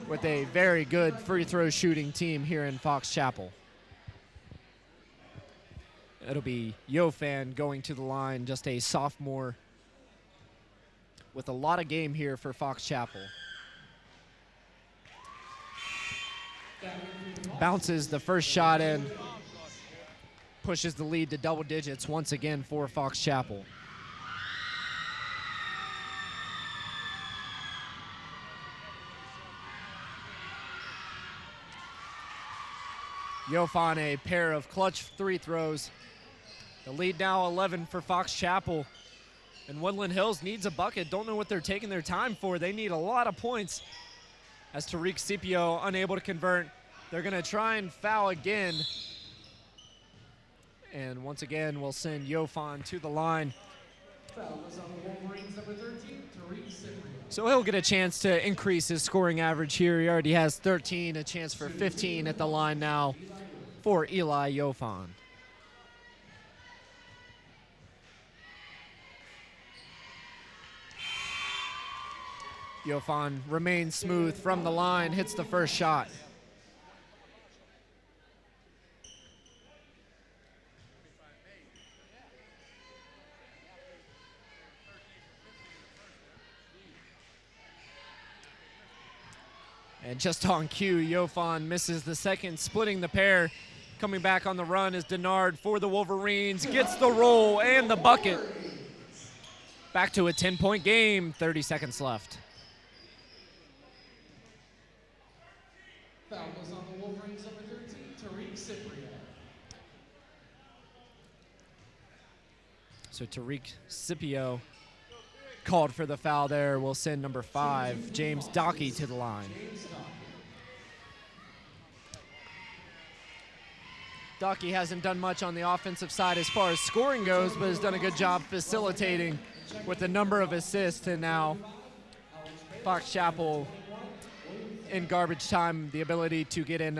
with a very good free throw shooting team here in Fox Chapel. It'll be Yofan going to the line, just a sophomore with a lot of game here for Fox Chapel. Bounces the first shot in, pushes the lead to double digits once again for Fox Chapel. Yofan a pair of clutch free throws. The lead now 11 for Fox Chapel. And Woodland Hills needs a bucket. Don't know what they're taking their time for. They need a lot of points. As Tariq Scipio unable to convert, they're going to try and foul again. And once again, we'll send Yofan to the line. Foul was on the Wolverines, number 13, Tariq Scipio. So he'll get a chance to increase his scoring average here. He already has 13, a chance for 15 at the line now for Eli Yofan. Yofan remains smooth from the line, hits the first shot. And just on cue, Yofan misses the second, splitting the pair. Coming back on the run is Denard for the Wolverines, gets the roll and the bucket. Back to a 10-point game, 30 seconds left. Foul was on the Wolverines, number 13, Tariq Scipio. So Tariq Scipio called for the foul there. We'll send number 5, James Dockey, to the line. Dockey hasn't done much on the offensive side as far as scoring goes, but has done a good job facilitating with a number of assists. And now Fox Chapel in garbage time, the ability to get in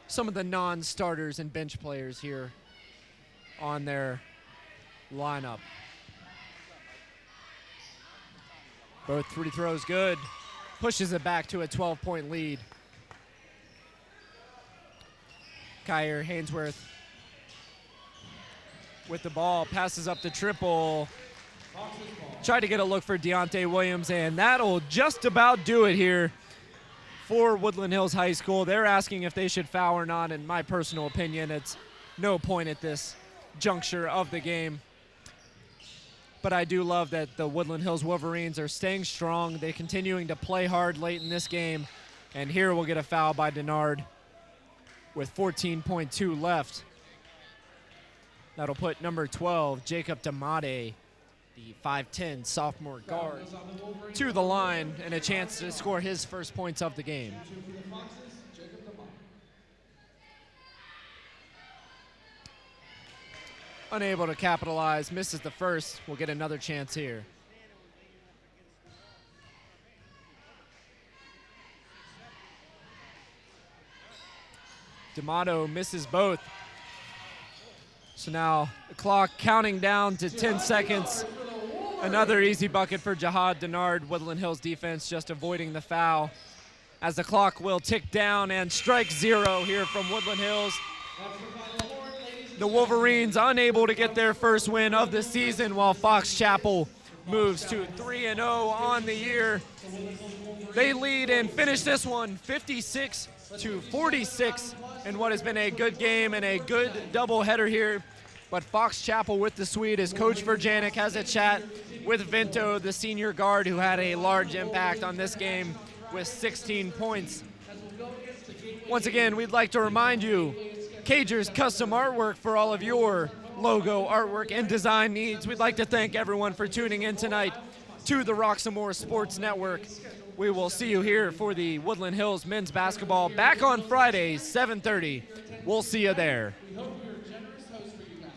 some of the non-starters and bench players here on their lineup. Both free throws good. Pushes it back to a 12-point lead. Kyrie Haynesworth with the ball, passes up the triple. Tried to get a look for Deonte Williams, and that'll just about do it here for Woodland Hills High School. They're asking if they should foul or not. In my personal opinion, it's no point at this juncture of the game. But I do love that the Woodland Hills Wolverines are staying strong. They're continuing to play hard late in this game. And here we'll get a foul by Denard with 14.2 left. That'll put number 12, Jacob Damade, the 5'10 sophomore guard, to the line and a chance to score his first points of the game. Unable to capitalize, misses the first. We'll get another chance here. D'Amato misses both. So now the clock counting down to 10 seconds. Another easy bucket for Jihad Denard. Woodland Hills defense just avoiding the foul as the clock will tick down and strike 0 here from Woodland Hills. The Wolverines unable to get their first win of the season, while Fox Chapel moves to 3-0 on the year. They lead and finish this one 56-46 in what has been a good game and a good doubleheader here. But Fox Chapel with the sweep as Coach Verjanik has a chat with Vinto, the senior guard, who had a large impact on this game with 16 points. Once again, we'd like to remind you, Cager's custom artwork for all of your logo artwork and design needs. We'd like to thank everyone for tuning in tonight to the Roxamore Sports Network. We will see you here for the Woodland Hills men's basketball back on Friday, 7:30. We'll see you there. We hope we're a generous host for you guys.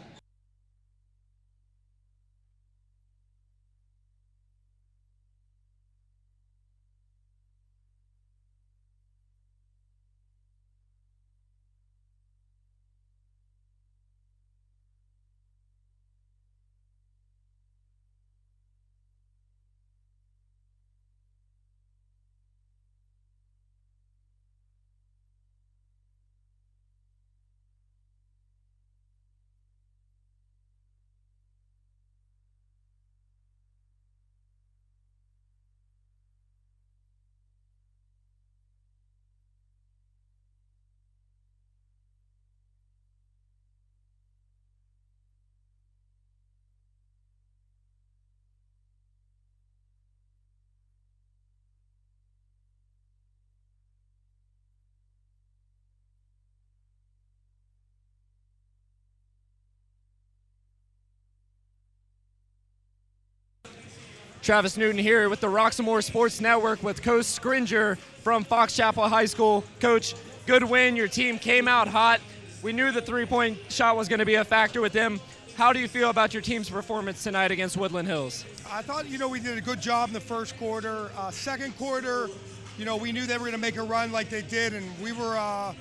Travis Newton here with the Roxamore Sports Network with Coach Scringer from Fox Chapel High School. Coach, good win. Your team came out hot. We knew the three-point shot was going to be a factor with them. How do you feel about your team's performance tonight against Woodland Hills? I thought, we did a good job in the first quarter. Second quarter, we knew they were going to make a run like they did, and we were,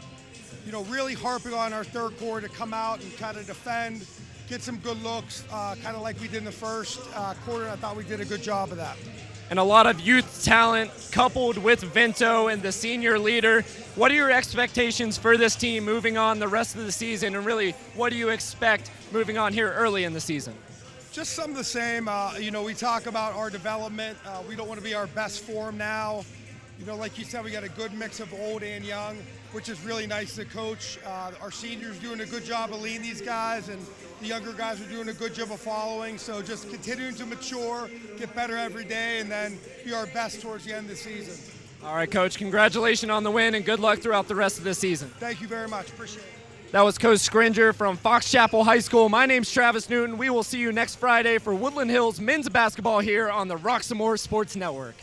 really harping on our third quarter to come out and kind of defend, get some good looks, kind of like we did in the first quarter. I thought we did a good job of that. And a lot of youth talent coupled with Vento and the senior leader. What are your expectations for this team moving on the rest of the season, and really what do you expect moving on here early in the season? Just some of the same. We talk about our development. We don't want to be our best form now. Like you said, we got a good mix of old and young, which is really nice to coach. Our seniors doing a good job of leading these guys, and the younger guys are doing a good job of following. So just continuing to mature, get better every day, and then be our best towards the end of the season. All right, Coach, congratulations on the win, and good luck throughout the rest of the season. Thank you very much. Appreciate it. That was Coach Scringer from Fox Chapel High School. My name's Travis Newton. We will see you next Friday for Woodland Hills men's basketball here on the Roxamore Sports Network.